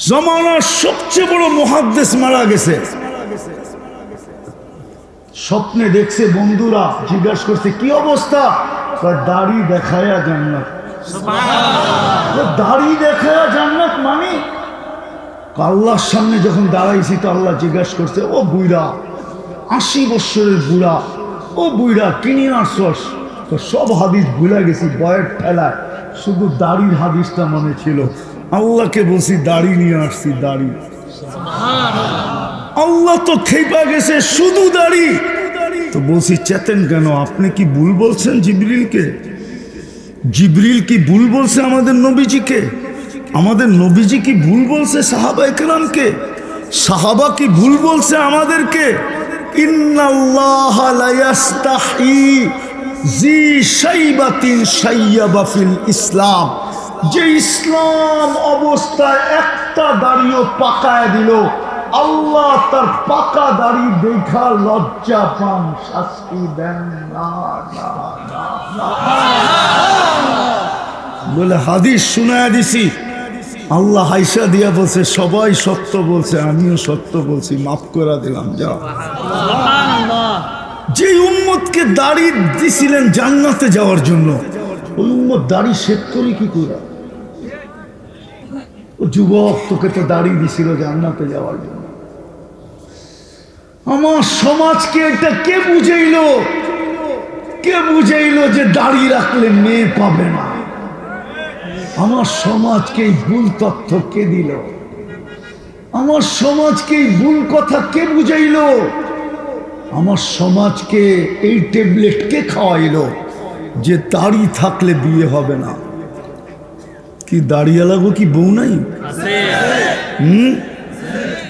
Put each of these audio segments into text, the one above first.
জমানার সবচেয়ে বড় মুহাদ্দিস মারা গেছে। স্বপ্নে দেখছে, বন্ধুরা জিজ্ঞাসা করছে কি অবস্থা, দাড়ি দেখায়া জান্নাত। দাড়ি দেখায়া জান্নাত মানে আল্লাহর সামনে যখন দাঁড়াইছি তো আল্লাহ জিজ্ঞাসা করছে, ও বুইড়া, 80 বৎসরের বুড়া, ও বুইড়া কিনে আসছস? তো সব হাদিস ভুলে গেছি বয়ের ঠেলায়, শুধু দাড়ির হাদিসটা মনে ছিল। আল্লাহকে বলছি দাড়ি নিয়ে আসছি, দাড়ি। আল্লাহ তো খেপা গেছে, শুধু দাড়ি। তো বলছি চেতেন কেন, আপনি কি ভুল বলছেন জিবরিলকে? জিবরিল কি ভুল বলছে আমাদের নবীজিকে? আমাদের নবীজি কি ভুল বলছে সাহাবা একরামকে? সাহাবা কি ভুল বলছে আমাদেরকে? ইন্নাল্লাহা লা ইয়াস্তাহি জি শাইবাতিন শাইয়াবা ফিল ইসলাম। যে ইসলাম অবস্থায় একটা দাড়িও পাকায় দিল, আল্লাহ তার পাকা দাড়ি দেখা লজ্জা পান, শাস্তি দেন না। বলে হাদিস শুনায়া দিছি, আল্লাহ হাইসা দিয়া বলছে সবাই সত্য বলছে, আমিও সত্য বলছি, মাফ করে দিলাম, যাও। যে উম্মতকে দাড়ি দিছিলেন জান্নাতে যাওয়ার জন্য, ওই উম্মত দাড়ি শেভ করি কি করে? ও যুবক, তোকে তো দাড়ি দিছিল জান্নাতে যাওয়ার জন্য। আমার সমাজকে এটা কে বুঝাইলো? কে বুঝাইলো যে দাড়ি রাখলে মেয়ে পাবে না? আমার সমাজকে এই ভুল তথ্য কে দিল? আমার সমাজকে এই ভুল কথা কে বুঝাইলো? আমার সমাজকে এই ট্যাবলেট কে খাওয়াইলো যে দাড়ি থাকলে বিয়ে হবে না? কি দাড়িয়া লাগো কি বউ নাই?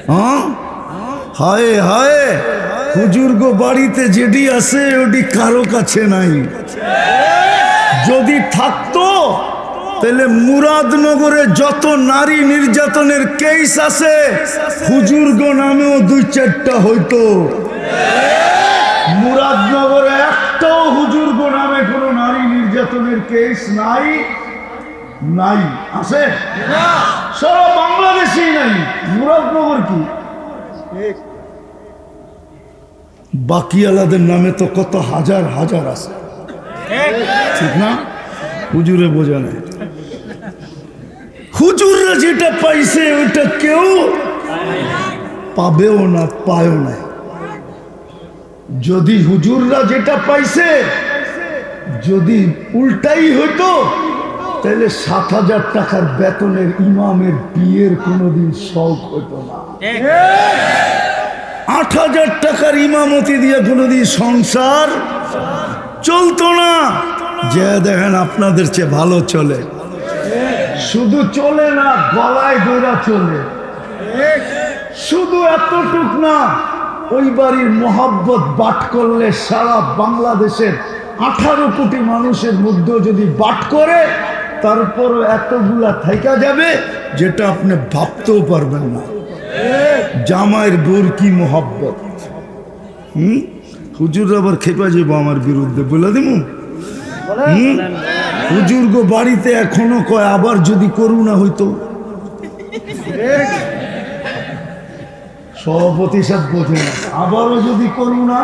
হ্যাঁ, হায় হায়, হুজুর গো বাড়িতে যেটি আছে ওটি কারো কাছে নাই। যদি থাকতো তাহলে মুরাদনগরে যত নারী নির্যাতনের কেস আছে হুজুরগো নামেও 2-4টা হইতো। মুরাদনগরে একটাও হুজুরগো নামে কোনো নারী নির্যাতনের কেস নাই। নাই আছে? সারা বাংলাদেশেই নাই। মুরাদনগর কি? বাকি আলাদের নামে তো কত হাজার হাজার আছে, ঠিক না? হুজুরে বোঝা নেই। হুজুররা যেটা পাইছে ওইটা কেউ পাবেও না, পায়ও না। যদি হুজুররা যেটা পাইছে যদি উল্টাই হইতো তাহলে 7,000 টাকার বেতনের ইমামের বিয়ের কোনোদিন শখ হইতো না। 8,000 টাকার ইমামতি দিয়ে কোনোদিন সংসার চলতো না। যে দেখেন আপনাদের চেয়ে ভালো চলে, শুধু চলে না, গলায় দৌড়া চলে। শুধু এতটুক না, ওই বাড়ির মোহাব্বত বাট করলে সারা বাংলাদেশের 18 কোটি মানুষের মধ্যে যদি বাট করে তারপরও এতগুলা থাইকা যাবে যেটা আপনি ভাবতেও পারবেন না। জামাইয়ের বোর কি মোহাব্বত। হুজুর আবার খেপা যাবো আমার বিরুদ্ধে, বলে দিব। হুজুর গো বাড়িতে এখনো কয় আবার যদি করুণা হইতো। সভাপতি সাহেব বোঝে না, আবারও যদি করুণা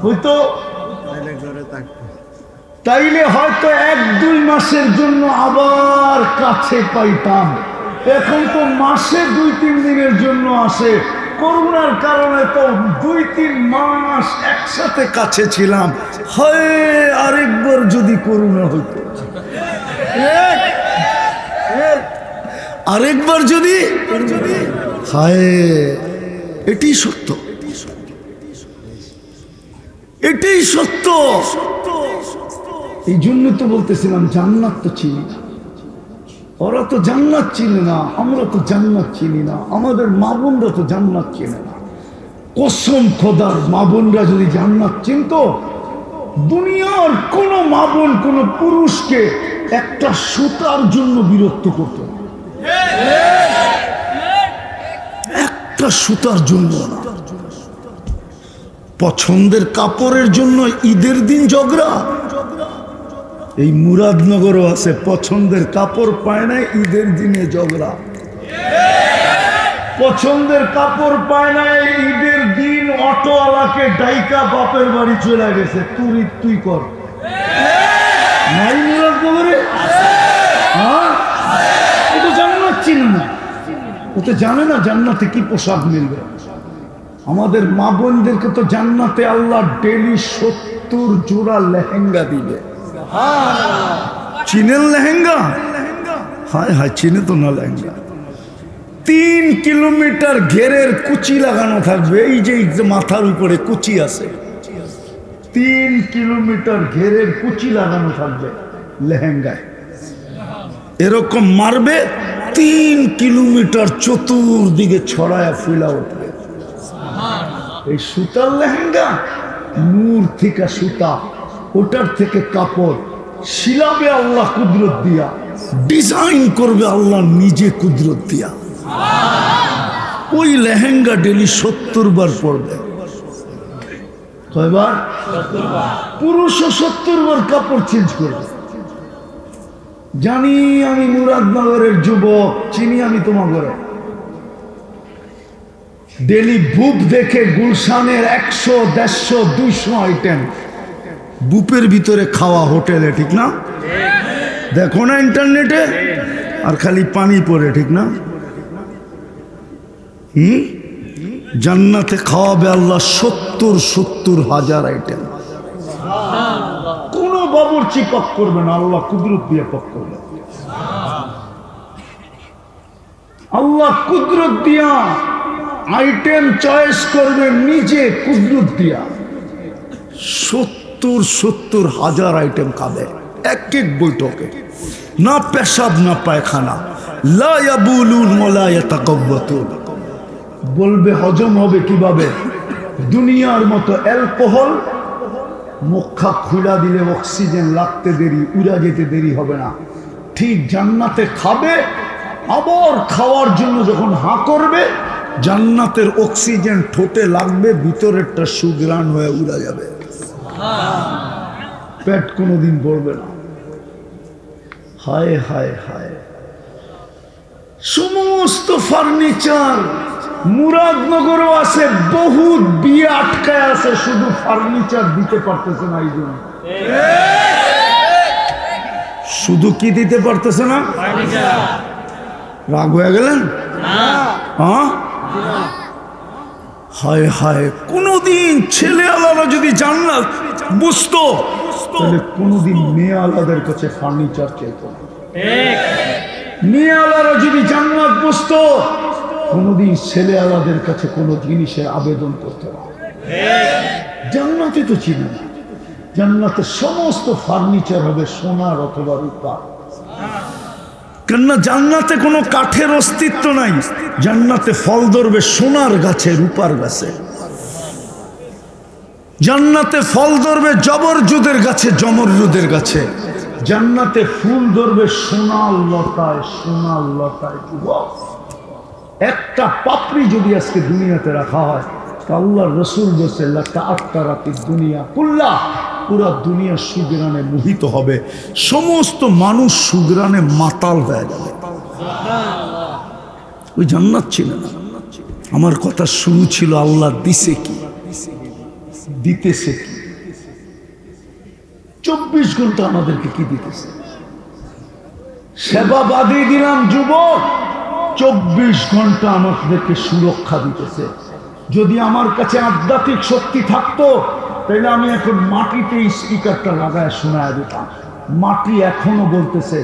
হইতো তাইলে হয়তো 1-2 মাসের জন্য আবার কাছে পাইতাম। এখন তো মাসে 2-3 দিনের জন্য আসে। করোনার কারণে তো 2-3 মাস একসাথে কাছে ছিলাম। হয় আরেকবার যদি করোনা হইতো, আরেকবার যদি, হায়, এটাই সত্য, এটাই সত্য। এই জন্য তো বলতেছিলাম জান্নাত তো চিনি না। ওরা তো জান্নাত চিনে না, আমরা তো জান্নাত চিনি না, আমাদের মা বোনরা তো জান্নাত চিনে না। কসম খোদার, মা বোনরা যদি জান্নাত চিনতো, দুনিয়ার কোন মা বোন কোন পুরুষকে একটা সুতার জন্য বিরক্ত করতো না। একটা সুতার জন্য না। পছন্দের কাপড়ের জন্য ঈদের দিন ঝগড়া। এই মুরাদনগরও আছে, পছন্দের কাপড় পায় না, ঈদের দিনে ঝগড়া। পছন্দের কাপড় পায় না, ঈদের দিন অটোওয়ালাকে ডাইকা বাপের বাড়ি চলে গেছে, তুই কর নাই মুরাদনগরে? হ্যাঁ, ও তো জান্নাত চিনে না, ও তো জানে না জান্নাতে কি পোশাক মিলবে। আমাদের মা বোনদেরকে তো জান্নাতে আল্লাহ ডেলি 70 জোড়া লেহেঙ্গা দিবে। চিনেন লেহেঙ্গা? হায় হায়, চিনে তো না লেহেঙ্গা। 3 কিলোমিটার ঘেরের কুচি লাগানো থাকবে, এই যে মাথার উপরে কুচি আছে, 3 কিলোমিটার ঘেরের কুচি লাগানো থাকবে লেহেঙ্গায়, এরকম মারবে 3 কিলোমিটার চতুর্দিকে ছড়ায় ফুলা উঠবে। এই সুতার লেহেঙ্গা, নূর থেকে সুতা, ওটার থেকে কাপড় শিলাবে আল্লাহ কুদরত দিয়া, ডিজাইন করবে আল্লাহ নিজে কুদরত দিয়া। ওই লেহেঙ্গা ডেলি 70 বার পরবে। কয়বার? পুরুষও 70 বার কাপড় চেঞ্জ করবে। জানি আমি মুরাদনগরের যুবক, চিনি আমি তোমাকে। ডেলি বুপ দেখে গুলশানের 100, 150, 200 আইটেম বুপের ভিতরে খাওয়া হোটেলে, ঠিক না? দেখো না ইন্টারনেটে, আর খালি পানি পড়ে, ঠিক না? জান্নাতে খাওয়াবে আল্লাহ 70 হাজার আইটেম। কোন বাবুর্চি পাক করবে না, আল্লাহ কুদরত দিয়ে পাক করবে। আল্লাহ কুদরত দিয়া আইটেম চয়েস করবে নিজে, কুদরত দিয়া 70 হাজার আইটেম খাবে এক এক বৈঠকে। না পেশাব না পায়খানা, লা ইয়াবুলুন ওয়ালা ইয়াতাকাব্বাতুন। বলবে হজম হবে কিভাবে? দুনিয়ার মতো অ্যালকোহল মুখা খুলা দিলে অক্সিজেন লাগতে দেরি, উড়া যেতে দেরি হবে না। ঠিক জান্নাতে খাবে, আবার খাওয়ার জন্য যখন হাঁ করবে, জান্নাতের অক্সিজেন ঠোঁটে লাগবে, ভিতরেরটা সুগ্রাণ হয়ে উড়া যাবে, পেট কোনোদিন পড়বে না। হায় হায় হায়, সমস্ত ফার্নিচার মুরাদনগরও আছে, বহুত বিয়ে আটকায় আছে, শুধু ফার্নিচার দিতে পারতেছে না। এই জন্য শুধু কি দিতে পারতেছে না? রাগ হয়ে গেলেন? হ্যাঁ, হায় হায়, কোনদিন ছেলে আলাদা যদি জান্নাত বুঝতো, তাহলে কোনদিন মেয়ে আলাদের কাছে ফার্নিচার চাইতো না। মেয়ে আলাদা যদি জান্নাত বুঝতো, কোনদিন ছেলে আলাদের কাছে কোনো জিনিসের আবেদন করতো না। জান্নাতে তো চিনি না, জান্নাতে সমস্ত ফার্নিচার হবে সোনার অথবা রূপার। কেননা জান্নাতে কোনো কাঠের অস্তিত্ব নাই, জান্নাতে ফল ধরবে সোনার গাছে, রূপার গাছে। জান্নাতে ফল ধরবে জবরজুদের গাছে, জমরজুদের গাছে। জান্নাতে ফুল ধরবে সোনার লতায়, সোনার লতায়। যুবক, একটা পাপড়ি যদি আজকে দুনিয়াতে রাখা হয়, আল্লাহর রাসূল বলছে লা তাআত্তারাতি দুনিয়া কুল্লা, পুরা দুনিয়া সুগ্রানে মোহিত হবে, সমস্ত মানুষ সুগ্রানে মাতাল হয়ে যাবে। ওই জান্নাত ছিল না। আমার কথা শুরু ছিল আল্লাহ দিছে কি, দিতেছে কি। 24 ঘন্টা আমাদেরকে কি দিতেছে? সেবা বাদই দিলাম যুবক, 24 ঘন্টা আমাদেরকে সুরক্ষা দিতেছে। যদি আমার কাছে আধ্যাত্মিক শক্তি থাকতো, তাহলে আমি এখন মাটিতে স্পিকারটা লাগায় শোনায় দিতাম। মাটি এখনো বলতেছে,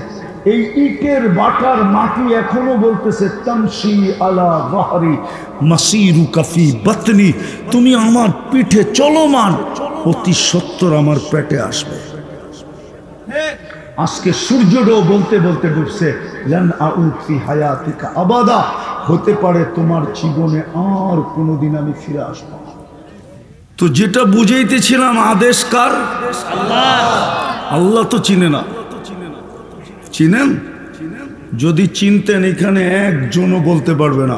এই ইটের বাটার মাটি এখনো বলতেছে, তামশি আলা যাহরি মাসিরুকা ফি বাতনি, তুমি আমার পিঠে চলমান, অতি সত্বর আমার পেটে আসবে। আজকে সূর্যটাও বলতে বলতে ডুবছে, লান আউদ ফি হায়াতিকা আবাদা, হতে পারে তোমার জীবনে আর কোনোদিন আমি ফিরে আসবো না। তো যেটা বুঝাইতেছিলাম, আদেশ কার? আল্লাহ তো চিনে না। চিনেন? যদি চিনতেন, এখানে একজনও বলতে পারবে না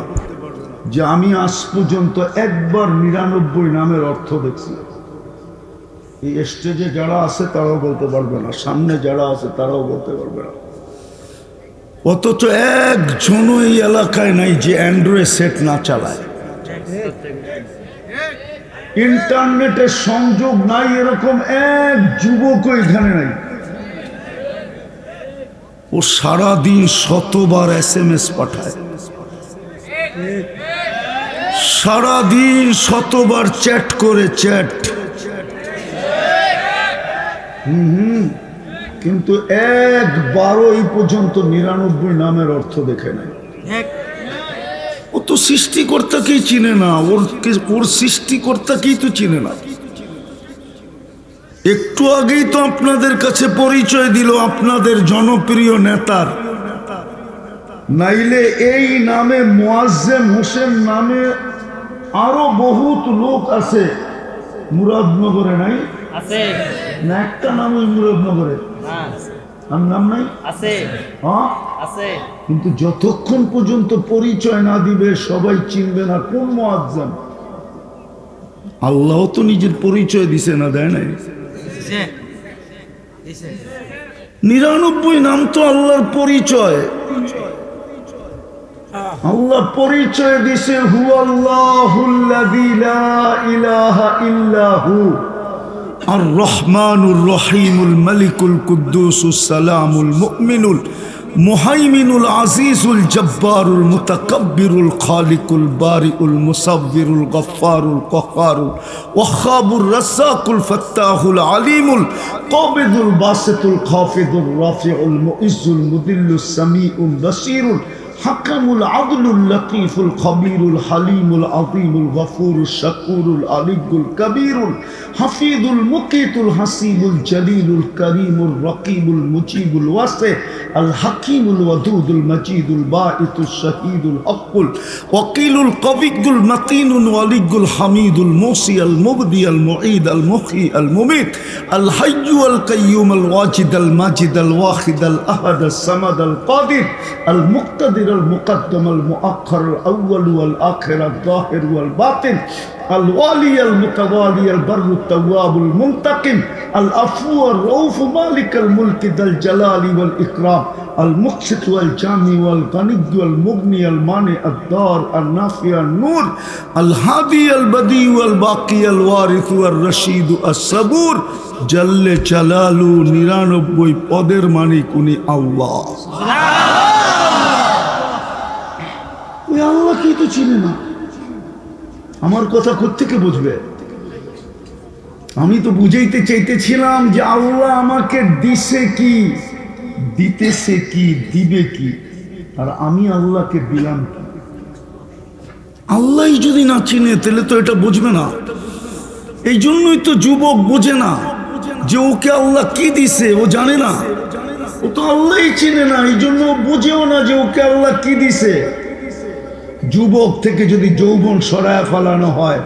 যে আমি আজ পর্যন্ত একবার 99 নামের অর্থ দেখছি। এই স্টেজে যারা আছে তারাও বলতে পারবে না, সামনে যারা আছে তারাও বলতে পারবে না। অথচ একজন এই এলাকায় নাই যে অ্যান্ড্রয়েড সেট না চালায়। ইন্টারনেটের সংযোগ নাই এরকম এক যুবকও এখানে নাই। ও সারাদিন শতবার SMS পাঠায়, সারাদিন শতবার চ্যাট করে, চ্যাট। কিন্তু একবারও এই পর্যন্ত 99 নামের অর্থ দেখে নাই। ও তো সৃষ্টিকর্তাকেই চিনে না, ওর সৃষ্টিকর্তাকেই তো চিনে না। একটু আগেই তো আপনাদের কাছে পরিচয় দিল আপনাদের জনপ্রিয় নেতার। নাইলে এই নামে মুয়াজ্জেম হোসেন নামে আরো বহুত লোক আছে মুরাদনগরে, নাই আছে না? একটা নাম ওই মুরাদনগরে আর নাম নাই আছে, হ্যাঁ আছে। কিন্তু যতক্ষণ পর্যন্ত পরিচয় না দিবে সবাই চিনবে না কোন মুয়াজ্জেম। আল্লাহ তো নিজের পরিচয় দিছে না, দেয় নাই? 99 নাম তো আল্লাহর পরিচয়। আল্লাহ পরিচয় দিছে হুয়াল্লাহুল্লাযী লা ইলাহা ইল্লাহু আর রহমানুর রহিমুল মালিকুল কুদ্দুসুস সালামুল মুমিনুল মুহাইমিনুল আজিজুল জব্বারুল মুতাকাব্বিরুল খালিকুল বারিউল মুসাব্বিরুল গফফারুল কহ্হারুল ওয়াহ্হাবুর রাজ্জাকুল ফাত্তাহুল আলিমুল কাবিদুল বাসিতুল খাফিদুর রাফিউল মুইজ্জুল মুদিল্লুস সামিউল বাসীরুল হাকামুল আদলুল লতীফুল খবীরুল হালিমুল আযীমুল গফুরুশ শাকুরুল আলিয়্যুল কবীরুল হাফিজুল মুকিতুল হাসিবুল জলিলুল করিমুল রকিবুল মুজিবুল ওয়াসি আল হাকিমুল ওয়াদুদুল মজিদুল বাঈতুশ শহীদুল হকুল ওয়াকিলুল কবিয়্যুল মতিনুল ওয়ালিয়্যুল হামিদুল মুসি আল মুবদি আল মুঈদ আল মুহয়ি আল মুমীত আল হাইয়্যু আল কাইয়্যুম আল ওয়াজিদ আল মাজিদ আল ওয়াহিদ আল আহাদ আস সামাদ আল কাদির আল মুক্তাদির المقدم المؤخر الأول والآخر الظاهر والباطن الوالي المتوالي البر التواب المنتقم العفو الرؤوف مالك الملك ذا الجلال والإكرام المقسط والجامع والغني والمغني المانع الدار النافع النور الهادي البديع والباقي الوارث والرشيد الصبور جل جلاله 99 পদের মালিক উনি আল্লাহ। আল্লাহ কি তো চিনে না? আমার কথা কোত্থেকে বুঝবে? আমি তো বুঝাইতে চাইতেছিলাম যে আল্লাহ আমাকে দিছে কি, দিতেছে কি, দিবে কি, আর আমি আল্লাহকে দিলাম কি? আল্লাহ যদি না চিনে তাহলে তো এটা বুঝবে না। এই জন্যই তো যুবক বোঝে না যে ওকে আল্লাহ কি দিছে, ও জানে না। ও তো আল্লাহই চিনে না, এই জন্য বুঝেও না যে ওকে আল্লাহ কি দিছে। যুবক থেকে যদি যৌবন সরায় ফেলানো হয়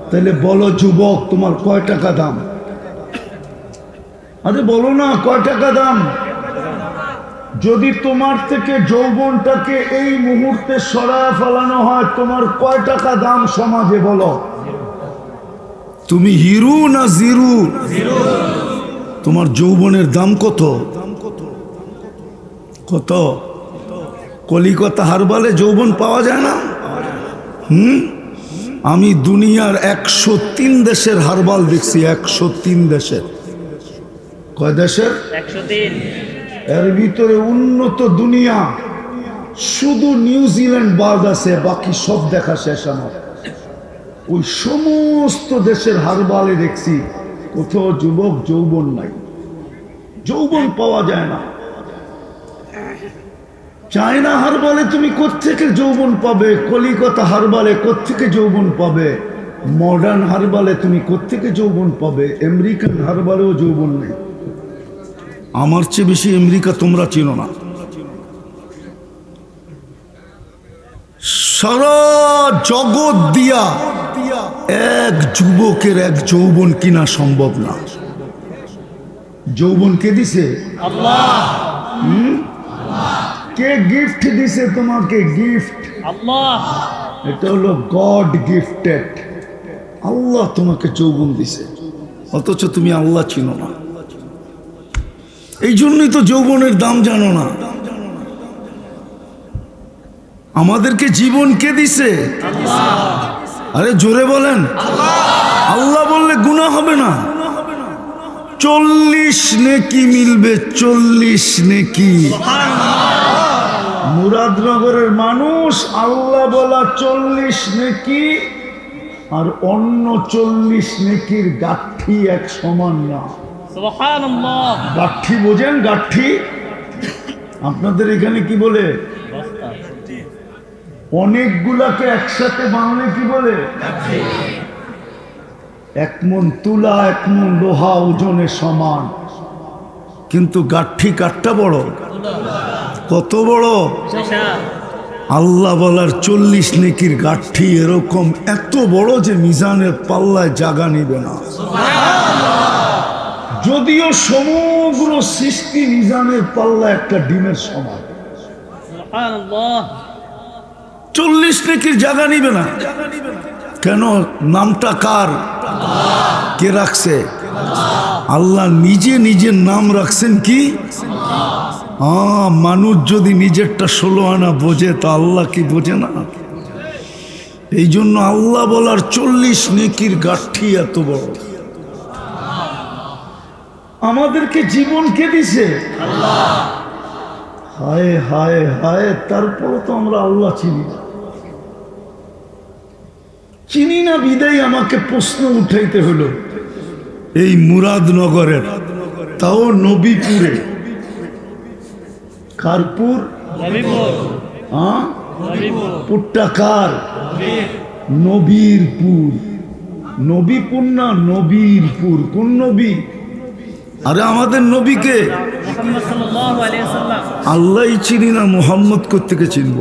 তাহলে বলো যুবক তোমার কয় টাকা দাম? আরে বলো না কয় টাকা দাম? যদি তোমার থেকে যৌবনটাকে এই মুহূর্তে সরায় ফেলানো হয় তোমার কয় টাকা দাম সমাজে বলো? তুমি হিরো না জিরো? তোমার যৌবনের দাম কত? কত? কলিকাতা হারবালে যৌবন পাওয়া যায় না? আমি দুনিয়ার 103 দেশের হারবাল দেখছি, 103 দেশের। কয় দেশের? 103। এর ভিতরে উন্নত দুনিয়া শুধু নিউজিল্যান্ড বাদ আছে, বাকি সব দেখা শেষ আমার। ওই সমস্ত দেশের হারবালে দেখছি কোথাও যুবক যৌবন নাই, যৌবন পাওয়া যায় না। চায়না হারবালে তুমি কোত্থেকে যৌবন পাবে? কলিকাতা হারবালে কোত্থেকে যৌবন পাবে? মডার্ন হারবালে তুমি কোত্থেকে যৌবন পাবে? আমেরিকান হারবালেও যৌবন নেই। আমার চেয়ে বেশি আমেরিকা তোমরা চিনো না। সারা জগৎ দিয়া এক যুবকের এক যৌবন কিনা সম্ভব না। যৌবন কে দিছে? আল্লাহ। কে গিফট দিছে তোমাকে? গিফট আল্লাহ। এটা হলো গড গিফটেড। আল্লাহ তোমাকে যৌবন দিছে, অথচ তুমি আল্লাহ চিনো না। এই জন্যই তো যৌবনের দাম জানো না। আমাদেরকে জীবন কে দিছে? আরে জোরে বলেন। আল্লাহ বললে গুনাহ হবে না। 40 নেকি মিলবে, 40 নেকি। মুরাদনগরের মানুষ আল্লাহ বলা 40 নেকি আর অন্য 40 নেকির গাঠি এক সমান না। সুবহানাল্লাহ। গাঠি বোঝেন? গাঠি আপনাদের এখানে কি বলে? অনেকগুলাকে একসাথে বাংলা কি বলে? এক মন তুলা, এক মন লোহা ওজনে সমান, কিন্তু গাঠি কাঠটা বড়। কত বড়? আল্লাহ বলার 40 নেকির গাঠি এরকম এত বড় যে মিজানের পাল্লায় জায়গা নিবে না। যদিও সমগ্র সৃষ্টি মিজানের পাল্লা একটা ডিমের সমান, 40 নেকির জায়গা নিবে না। কেন? নামটা কার? কে রাখছে? আল্লাহ নিজে নিজের নাম রাখছেন কি? মানুষ যদি নিজেরটা 16 আনা বোঝে তা আল্লাহ কি বোঝে না? এই জন্য আল্লাহ বলার 40 নেকির গাঠি এত বড়। আমাদেরকে জীবন কে দিছে? হায় হায় হায়, তারপরে তো আমরা আল্লাহ চিনি না। চিনি না বিদায় আমাকে প্রশ্ন উঠাইতে হলো। এই মুরাদনগরের, তাও নবীপুরে। কারপুর? পুরটা কার? নবীরপুর। নবীপুর না নবীরপুর। কোন নবী? আরে আমাদের নবীকে আল্লাহই চিনি না, মুহাম্মদ কোত্থেকে চিনব?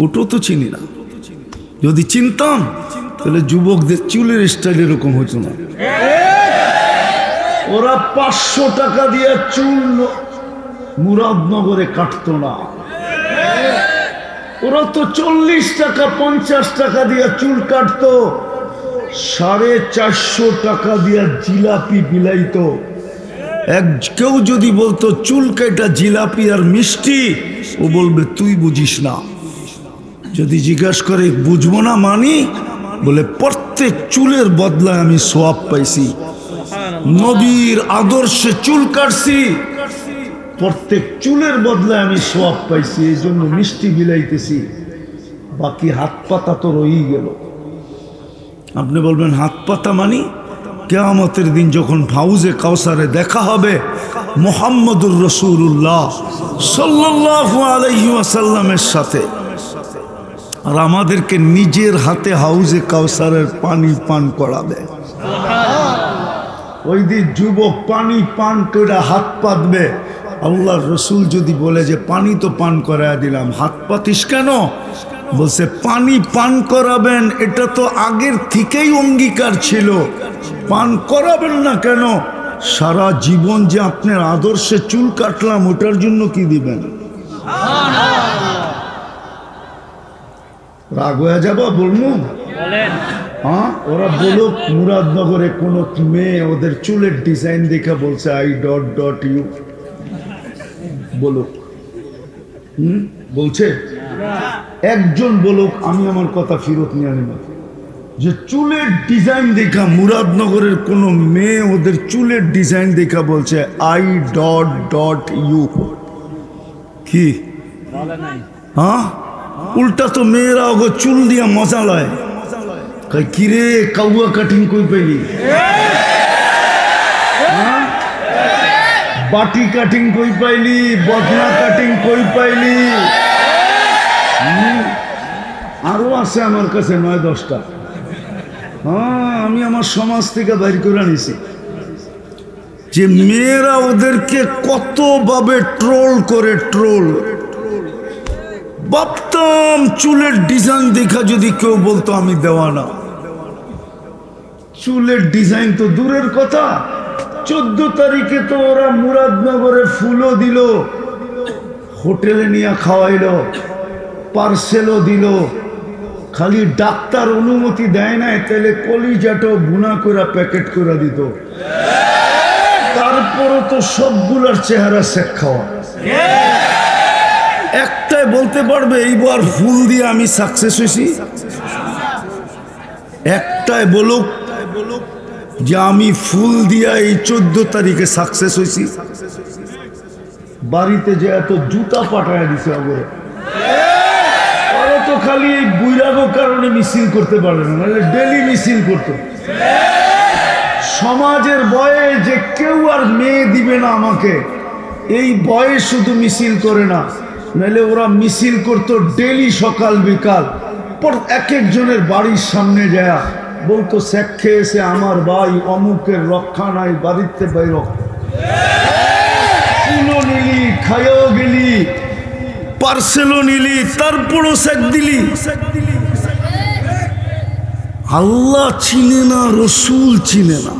ওটো তো চিনি না। যদি চিনতাম তাহলে যুবকদের চুলের স্টাইল এরকম হতো না। ওরা 500 টাকা দিয়ে চুল মুরাদনগরে কাটতো না। ওরা তো 40 টাকা 50 টাকা দিয়ে চুল কাটতো, 450 টাকা দিয়ে জিলাপি বিলাইতো। কেউ যদি বলতো চুল কাটা জিলাপি আর মিষ্টি, ও বলবে তুই বুঝিস না। যদি জিজ্ঞাসা করে বুঝবো না মানি, বলে প্রত্যেক চুলের বদলায় আমি সওয়াব পাইছি। নবীর আদর্শে চুল কাটছি, প্রত্যেক চুলের বদলায় আমি সওয়াব পাইছি, এই জন্য মিষ্টি বিলাইতেছি। বাকি হাত পাতা তো রয়েই গেল। আপনি বলবেন হাত পাতা মানি? কিয়ামতের দিন যখন হাউজে কাউসারে দেখা হবে মুহাম্মদুর রাসূলুল্লাহ সাল্লাল্লাহু আলাইহি ওয়াসাল্লামের সাথে, আর আমাদেরকে নিজের হাতে হাউজে কাউসারের পানি পান করাবে। ওই দিন যুবক পানি পান করে হাত পাতবে। আল্লাহর রসুল যদি বলে যে পানি তো পান করায় দিলাম, হাত পাতিস কেন? বলছে পানি পান করাবেন, এটা তো আগের থেকেই অঙ্গীকার ছিল, পান করাবেন না কেন? সারা জীবন যে আপনার আদর্শে চুল কাটলাম, ওটার জন্য কি দিবেন? রাগ হয়ে যাবো বলবো? হ্যাঁ, ওরা বলুক মুরাদনগরে কোন মেয়ে ওদের চুলের ডিজাইন দেখে বলছে I.U বলুক। বলছে একজন বলুক, আমি আমার কথা ফেরত নিয়ে আনি না। যে চুলের ডিজাইন দেখা মুরাদনগরের কোন মেয়ে ওদের চুলের ডিজাইন দেখা বলছে I.U কি? হ্যাঁ, উল্টা তো মেয়েরা ওগো চুল দিয়া মজা লয়। কিরে কাউয়া কাটিং কই পাইলি? বাটি কাটিং কই পাইলি? বদনা কাটিং কই পাইলি? আরো আছে আমার কাছে 9-10টা। হ্যাঁ, আমি আমার সমাজ থেকে বাইর করে আনিছি যে মেয়েরা ওদেরকে কতভাবে ট্রোল করে। ট্রোল ভাবতাম চুলের ডিজাইন দেখা যদি কেউ বলতো আমি দেওয়ানা। চুলের ডিজাইন তো দূরের কথা, 14 তারিখে তো ওরা মুরাদনগরে ফুলও দিল, হোটেলে নিয়ে খাওয়াইলো, পার্সেলও দিল। খালি ডাক্তার অনুমতি দেয় নাই, তাহলে কলিজাটাও বুনা করে প্যাকেট করে দিত। তারপরও তো সবগুলার চেহারা শেখ খাওয়া। একটাই একটাই বলতে পারবে এইবার ফুল দিয়ে আমি সাকসেস হয়েছি? একটাই বলুক যে আমি ফুল দিয়া এই 14 তারিখে সাকসেস হয়েছি। বাড়িতে যে এত জুতা পাঠায় দিছে অগরে, ওরা তো খালি এই বুইরাগো কারণে মিছিল করতে পারে না, নাহলে ডেলি মিছিল করতো। সমাজের ভয়ে যে কেউ আর মেয়ে দিবে না আমাকে, এই ভয়ে শুধু মিছিল করে না, নাহলে ওরা মিছিল করতো ডেলি সকাল বিকাল। পর এক একজনের বাড়ির সামনে যায় বলতো শেখ খেয়েছে আমার ভাই অমুকের রক্ষা নাই, বাড়িতে বাইর ফুলও নিলি, খাইও গেলি, পার্সেলও নিলি, তারপরও শেখ দিলি। আল্লাহ চিনে না, রসুল চিনে না,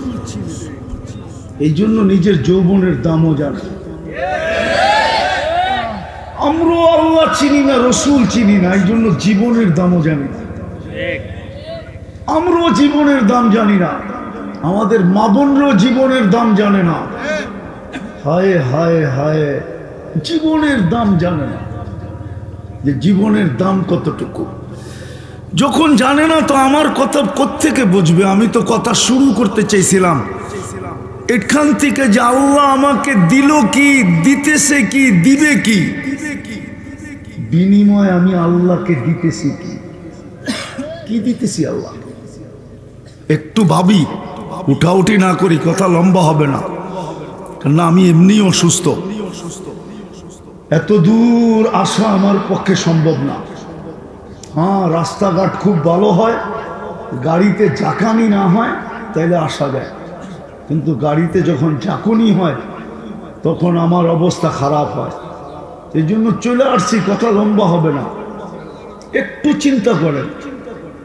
এই জন্য নিজের যৌবনের দামও জানে। আমরাও আল্লাহ চিনি না, রসুল চিনি না, এই জন্য জীবনের দামও জানি না। আমরাও জীবনের দাম জানি না, আমাদের মা বোনরাও জীবনের দাম জানে না। হায় হায় হায়, জীবনের দাম জানে না, যে জীবনের দাম কতটুকু। যখন জানে না তো আমার কথা কোত্থেকে বুঝবে? আমি তো কথা শুরু করতে চাইছিলাম এখান থেকে যে আল্লাহ আমাকে দিল কি, দিতেছে কি, দিবে কি, বিনিময় আমি আল্লাহকে দিতেছি কি, কি দিতেছি আল্লাহ? একটু ভাবি, উঠাউঠি না করি, কথা লম্বা হবে না, কারণ আমি এমনি অসুস্থ, এত দূর আসা আমার পক্ষে সম্ভব না। হ্যাঁ, রাস্তাঘাট খুব ভালো হয়, গাড়িতে জাকানি না হয় তাইলে আসা যায়, কিন্তু গাড়িতে যখন জাকুনি হয় তখন আমার অবস্থা খারাপ হয়। এই জন্য চলে আসছি, কথা লম্বা হবে না। একটু চিন্তা করেন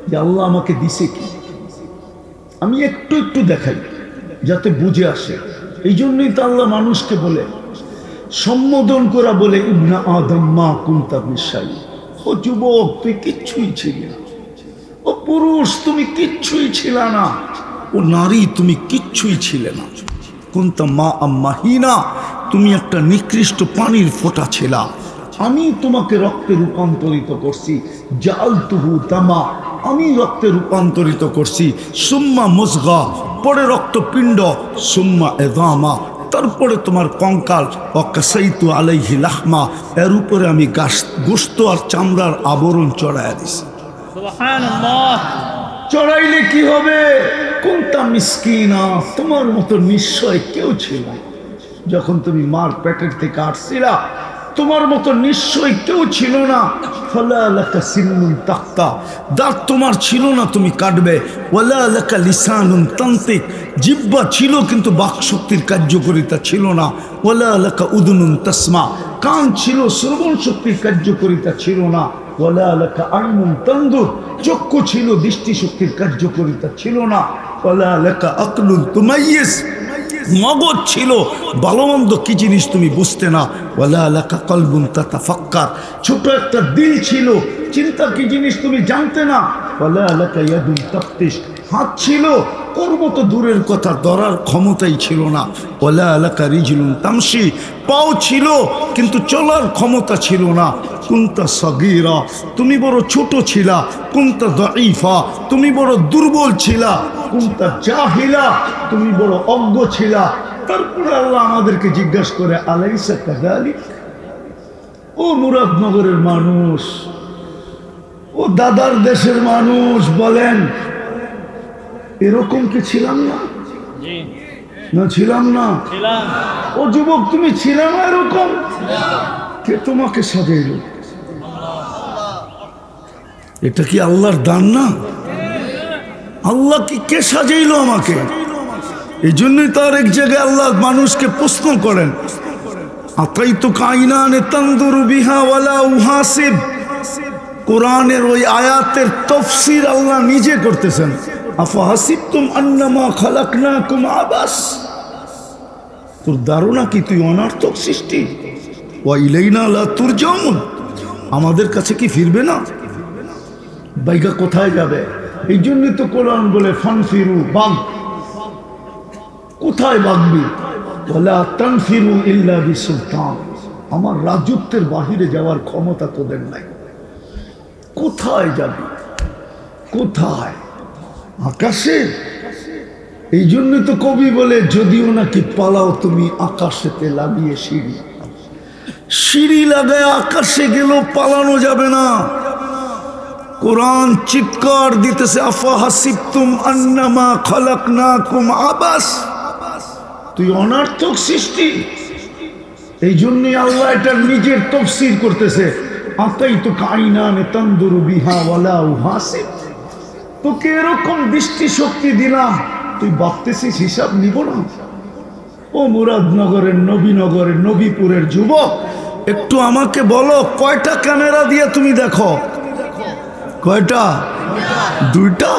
যে আল্লাহ আমাকে দিছে কি, আমি একটু একটু দেখাই যাতে বুঝে আসে। এই জন্যই তো আল্লাহ মানুষকে বলে, সম্বোধন করা বলে, ইবনা আদম মা কুনতা বিশাই। ও যুবক, তুই কিচ্ছুই ছিলি না। ও পুরুষ, তুমি কিচ্ছুই ছিল না। ও নারী, তুমি কিচ্ছুই ছিলে না। কুনতা মা আম্মাহিনা, তুমি একটা নিকৃষ্ট পানির ফোঁটা ছিলা, আমি তোমাকে রক্তে রূপান্তরিত করছি। জালতুহু দামা, আমি রক্তে রূপান্তরিত করছি। সুম্মা মুজগা, পরে রক্তপিণ্ড, সুম্মা এদামা, তারপরে তোমার কঙ্কাল। অকাসাইতু আলাইহি লাহমা, এর উপরে আমি গোশত আর চামড়ার আবরণ চড়াইয়া দিছি। সুবহানাল্লাহ। চড়াইলে কি হবে? কোনটা মিসকিনা, তোমার মতো নিশ্চয় কেউ ছিল না। যখন তুমি মার পেটের থেকে আসছিলা, তোমার মতো নিশ্চয় কেউ ছিল না। ফালা লাকা সিন্নুন তাক্তা, দাঁত তোমার ছিল না, তুমি কাটবে। ওয়ালা লাকা লিসানুন তান্তিক, জিহ্বা ছিল কিন্তু বাকশক্তির কার্যকারিতা ছিল না। ওয়ালা লাকা উদুনুন তাসমা, কান ছিল, শ্রবণ শক্তির কার্যকারিতা ছিল না। ওয়ালা লাকা আইনুন তানদুর, চক্ষু ছিল, দৃষ্টিশক্তির কার্যকারিতা ছিল না। ওয়ালা লাকা আকলুন তুমাইয়িজ, মগজ ছিল, ভালো মন্দ কি জিনিস তুমি বুঝতে না। ওয়ালা লাকা কলবুন তাতাফাক্কার, ছোট একটা দিল ছিল, চিন্তা কি জিনিস তুমি জানতে না। ওয়ালা লাকা ইয়াদুন তাফতিশ, হাত ছিল, কর্ম তো দূরের কথা, ধরার ক্ষমতাই ছিল না। ওয়ালা লাকা রিজলুন তামশি, পাও ছিল কিন্তু চলার ক্ষমতা ছিল না। কুনতা সাগীরা, তুমি বড় ছোট ছিলা। কুনতা দাঈফা, তুমি বড় দুর্বল ছিলা। কুনতা জাহিলা, তুমি বড় অজ্ঞ ছিলা। তারপরে আল্লাহ আমাদেরকে জিজ্ঞাসা করে, আলাইসা কাযালিক? ও মুরাদনগরের মানুষ, ও দাদার দেশের মানুষ, বলেন এরকম কি ছিলাম না? না ছিলাম না? ও যুবক, তুমি ছিলে না এরকম? কে তোমাকে সাজাইল? এটা কি আল্লাহর দান না? আল্লাহ কি কে সাজাইলো আমাকে? এই জন্যই তো আরেক জায়গায় আল্লাহ মানুষকে প্রশ্ন করেন, আতাইতু কাইনানে তানদুরু বিহা ওয়ালা উহাসিব। কোরআনের ওই আয়াতের তাফসীর আল্লাহ নিজে করতেছেন। আফাহাসিবতুম আন্নামা খালাকনাকুম আবাস, তোর ধারণা কি তুই অনার্থক সৃষ্টি? ওয়া ইলাইনা লা তুরজাউন, আমাদের কাছে কি ফিরবে না? বাইগা কোথায় যাবে? এই জন্যই তো কোরআন বলে ফানফিরু, বাগ। কোথায় বাগবি? ওয়ালা তানফিরু ইল্লা বিসুলতান, আমার রাজত্বের বাহিরে যাওয়ার ক্ষমতা তোদের নাই। কোথায় যাবি? কোথায়? আকাশে? এই জন্য তো কবি বলে, যদিও নাকি পালাও তুমি আকাশেতে লাগিয়ে সিঁড়ি। সিঁড়ি লাগায় আকাশে গেলেও পালানো যাবে না। কোরআন চিৎকার দিতেছে, আফা হাসিবতুম আন্নামা খালাকনাকুম আবাস। তুই অনার্থক সৃষ্টি। এই জন্যই আল্লাহ এটা নিজের তাফসীর করতেছে, আতাইতুকা আইনানে তানদুরু বিহা ওয়ালা উহাসিব। তোকে এরকম দৃষ্টি শক্তি দিলাম, তুই ভাবতেছিস হিসাব নিব না? ও মুরাদনগরের, নবীনগরের, নবীপুরের যুবক, একটু আমাকে বলো, কয়টা ক্যামেরা দিয়ে তুমি দেখো? কয়টা? দুইটা।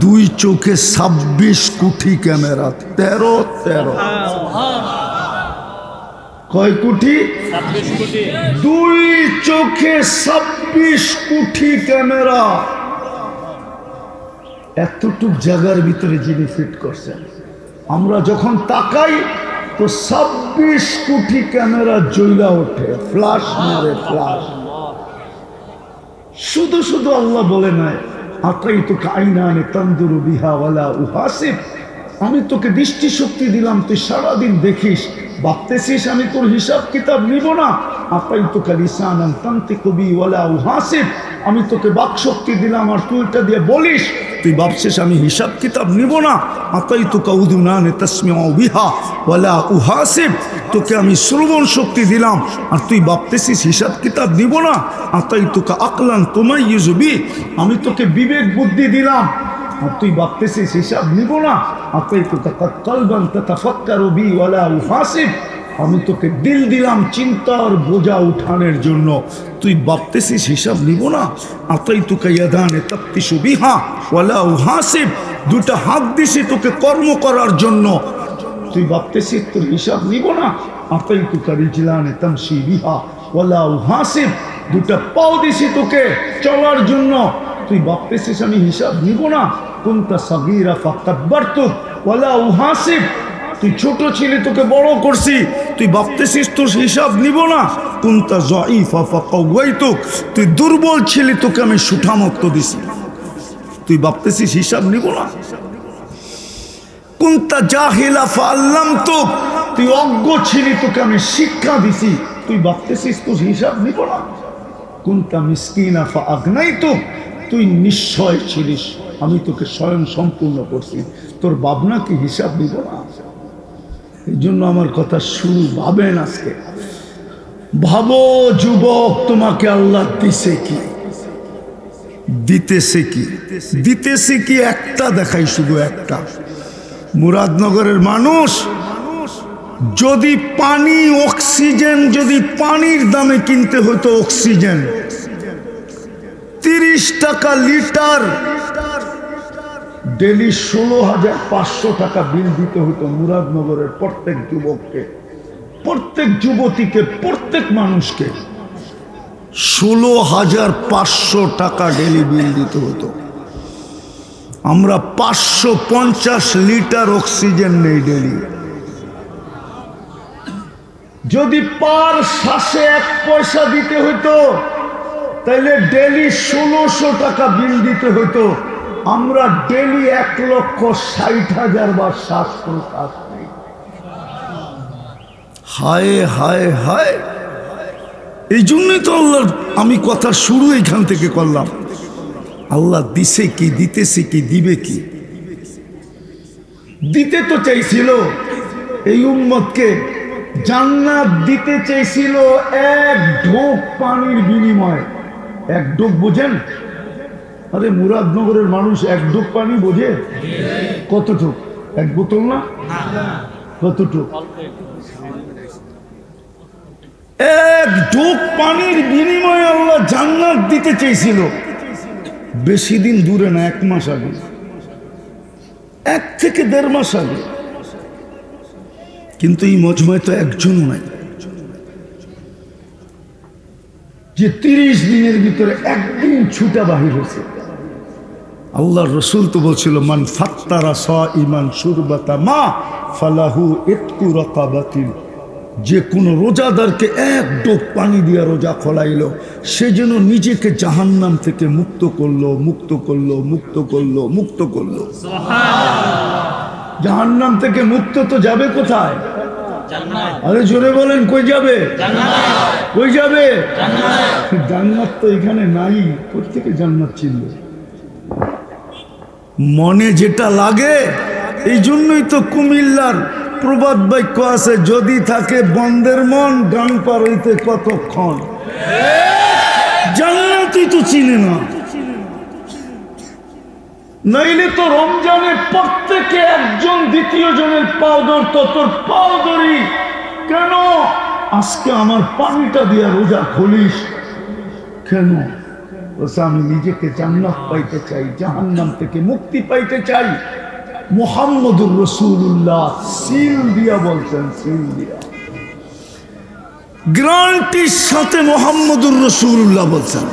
দুই চোখে 26 কোটি ক্যামেরা। 13 কয় কোটি? 26 কোটি। দুই চোখে 26 কোটি ক্যামেরা। এতটুক জায়গার ভিতরে যিনি ফিট করছেন, আমরা যখন তাকাই তো 26 কোটি ক্যামেরা জ্বলা ওঠে, ফ্লাশ মারে, ফ্লাশ। শুধু শুধু আল্লাহ বলে নাই, আতাইতুকা আইনানে তানদুরু বিহা ওয়ালা উহাসিব। আমি তোকে দৃষ্টি শক্তি দিলাম, তুই সারাদিন দেখিস, ভাবতেছিস আমি তোর হিসাব কিতাব নিব না। আতাইতুকা লিসানান তানতিকু বি ওয়ালা উহাসিব। আমি তোকে বাক শক্তি দিলাম, আর তুই এটা দিয়ে বলিস, তুই ভাবছিস আমি হিসাব কিতাব নিব না। আতাইতুকা উযুনানে তাসমিউ বিহা ওয়ালা উহাসিব। তোকে আমি শ্রবণ শক্তি দিলাম, আর তুই ভাবতেছিস হিসাব কিতাব নিব না। আতাইতুকা আকলান তুমাইয়িজু বি। আমি তোকে বিবেক বুদ্ধি দিলাম, আর তুই ভাবতেছিস হিসাব নিব না। আতাইতুকা কলবান তাতাফাক্কারু বি ওয়ালা উহাসিব। আমি তোকে দিল দিলাম চিন্তার বোঝা উঠানোর জন্য, তুই ভাবতেছিস হিসাব নিব না। আতাইতুকা ইয়াদানে তাফতিশু বিহা ওয়ালা উহাসিব। দুটা হাত দিছি তোকে কর্ম করার জন্য, তুই ভাবতেছিস তোর হিসাব নিব না। আতাইতুকা রিজলানে তামশি বিহা ওয়ালা উহাসিব। দুটা পাও দিছি তোকে চলার জন্য, তুই ভাবতেছিস আমি হিসাব নিব না। কুনতা সাগীরা ফাকাব্বারতুক ওয়ালা উহাসিব। তুই ছোট ছিলি, তোকে বড় করছি, তুই ভাবতেছিস তোর হিসাব নিব না। কুনতা যায়ীফা ফাকাওয়াইতুক। তুই দুর্বল ছিলি, তোকে আমি সুঠামত্ব দিছি, তুই ভাবতেছিস হিসাব নিব না। কুনতা জাহিলা ফাআল্লামতুক। তুই অজ্ঞ ছিলি, তোকে আমি শিক্ষা দিছি, তুই ভাবতেছিস তোর হিসাব নিব না। কুনতা মিসকিনা ফাআগনাইতুক। তুই নিশ্চয় ছিলিস, আমি তোকে স্বয়ং সম্পূর্ণ করছি, তোর ভাবনা কি হিসাব নিব না? এই জন্য আমার কথা শুরু ভাবেন আজকে। ভাবো যুবক, তোমাকে আল্লাহ দিছে কি, দিতেছে কি? দিতেছে কি? একটা দেখাই, শুধু একটা। মুরাদনগরের মানুষ, যদি পানি, অক্সিজেন, যদি পানির দামে কিনতে হতো অক্সিজেন 30 টাকা লিটার, ডেলি 16,500 টাকা বিল দিতে হতো মুরাদনগরের প্রত্যেক যুবককে, প্রত্যেক যুবতীকে, প্রত্যেক মানুষকে 16,500 টাকা ডেলি বিল দিতে হতো। আমরা 550 লিটার অক্সিজেন নেই ডেলি। যদি পার শ্বাসে 1 পয়সা দিতে হতো, তাইলে ডেলি 1600 টাকা বিল দিতে হতো। আমরা ডেলি 1,60,000 বার শ্বাস প্রশ্বাস নেই। হায় হায় হায়। এই জন্যই তো আল্লাহ, আমি কথা শুরু এখান থেকে করলাম। আল্লাহ দিছে কি, দিতেছে কি, দিবে কি? দিতে তো চাইছিল এই উম্মতকে, জান্নাত দিতে চাইছিল 1 ঢোক পানির বিনিময়ে। 1 ঢোক বোঝেন? আরে মুরাদনগরের মানুষ 1 ঢোক পানি বোঝে? কতটুক? 1 বোতল না? কতটুক? 1 ঢোক পানির বিনিময়ে আল্লাহ জান্নাত দিতে চেয়েছিল। বেশি দিন দূরে না, 1 মাস আগে, 1 থেকে 1.5 মাস আগে। কিন্তু এই মজমায় তো একজনও নাই যে 30 দিনের ভিতরে একদিন ছুটা বাহির হয়েছে। আল্লাহর রসুল তো বলছিল, মান ফাত্তারা সাইমান শুরবাতা মা ফালাহু ইতকু রাকাবাতিন যে কোনো রোজাদারকে এক ডোক পানি দিয়া রোজা খোলাইল, সে যেন নিজেকে জাহান্নাম থেকে মুক্ত করলো, মুক্ত করলো, মুক্ত করলো, মুক্ত করলো। জাহান্নাম থেকে মুক্ত তো যাবে কোথায়? আরে জোরে বলেন, কই যাবে? কই যাবে? জান্নাত তো এখানে নাই, কোথেকে জান্নাত ছিল? মনে যেটা লাগে, এই জন্যই তো কুমিল্লার প্রবাদ বাক্য আছে, যদি থাকে বন্দের মন, গান পার হইতে কতক্ষণ। জান্নাতই তো চিনে না, নাইলে তো রমজানে প্রত্যেকে একজন দ্বিতীয় জনের পাও ধরত, তোর পাও ধরি কেন? আজকে আমার পানিটা দিয়া রোজা খুলিস কেন? আমি নিজেকে জান্নাত পাইতে চাই, জাহান্নাম থেকে মুক্তি পাইতে চাই। মুহাম্মদুর রাসূলুল্লাহ সিল দিয়া বলছেন, সিল দিয়া গ্যারান্টির সাথে মুহাম্মদুর রাসূলুল্লাহ বলছেন,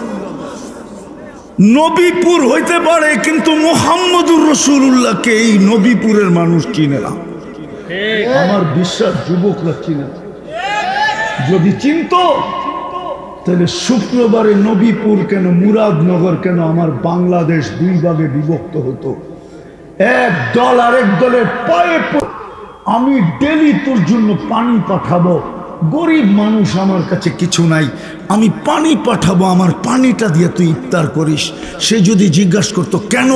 নবীপুর হইতে পারে কিন্তু মুহাম্মদুর রাসূলুল্লাহকে এই নবীপুরের মানুষ চিনে না। আমার বিশ্বাস যুবকরা চিনে না। যদি চিনতো তাহলে শুক্রবারে নবীপুর কেন, মুরাদনগর কেন, আমার বাংলাদেশ দুই ভাগে বিভক্ত হতো। এক দল আরেক দলের পায়ে আমি ডেলি তোর জন্য পানি পাঠাবো, গরিব মানুষ, আমার কাছে কিছু নাই, আমি পানি পাঠাবো, আমার পানিটা দিয়ে তুই ইফতার করিস। সে যদি জিজ্ঞাসা করতো কেন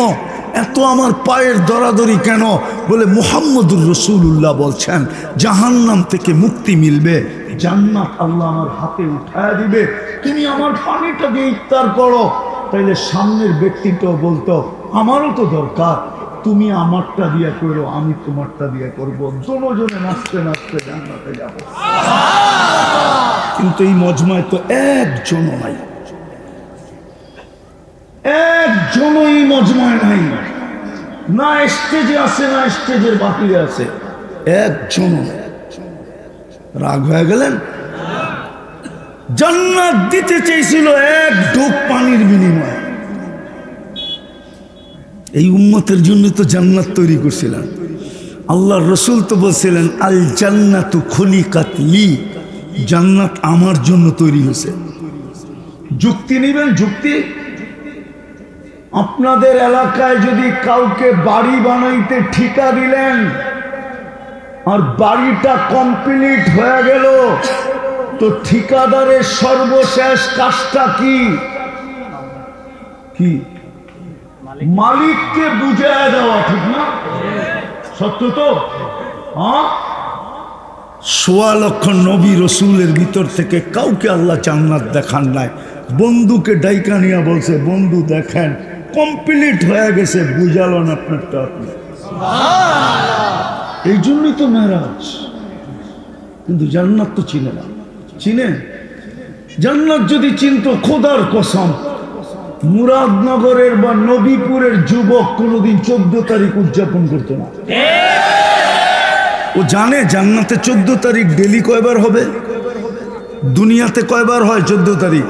এত আমার পায়ের দরাদরি কেন, বলে মুহাম্মদুর রাসূলুল্লাহ বলছেন জাহান্নাম থেকে মুক্তি মিলবে, জান্নাত আল্লাহ আমার হাতে উঠায় দিবে, তুমি আমার পানিটা দিয়ে ইফতার করো। তাইলে সামনের ব্যক্তিটাও বলতো আমারও তো দরকার, তুমি আমারটা দিয়া করো, আমি তোমারটা দিয়া করবো, দুজনে নাচতে নাচতে জান্নাতে যাব। কিন্তু এই মজমায় তো একজনও নাই, একজনও এই মজমায় নাই, না স্টেজে আছে না স্টেজের বাকিরে আছে, একজনও। রাগ হয়ে গেলেন? জান্নাত দিতে চেয়েছিল এক ঢোক পানির বিনিময়ে। এই উম্মতের জন্য তো জান্নাত তৈরি করছিলেন। আল্লাহর রাসূল তো বলছিলেন আল জান্নাতু খুলিকাত লি, জান্নাত আমার জন্য তৈরি হয়েছে। যুক্তি নেবেন? যুক্তি? আপনাদের এলাকায় যদি কাউকে বাড়ি বানাইতে ঠিকা দিলেন আর বাড়িটা কমপ্লিট হয়ে গেল, তো ঠিকাদারের সর্বশেষ কাজটা কি? কি? মালিককে বুঝায় দেওয়া, ঠিক না? সত্য তো? হ্যাঁ। ১৬ লক্ষ নবী রসুলের ভিতর থেকে কাউকে আল্লাহ জান্নাত দেখান নাই। বন্ধুকে ডাইকা নিয়ে বলছে বন্ধু দেখেন কমপ্লিট হয়ে গেছে, বুঝালেন আপনারটা আপনি। এই জন্যই তো মেরাজ। কিন্তু জান্নাত তো চিনে না। চিনে? জান্নাত যদি চিনতো, খোদার কসম মুরাদনগরের বা নবীপুরের যুবক কোনোদিন 14 তারিখ উদযাপন করতো না। ও জানে জান্নাতে 14 তারিখ ডেলি কয়বার হবে, দুনিয়াতে কয়বার হয় 14 তারিখ?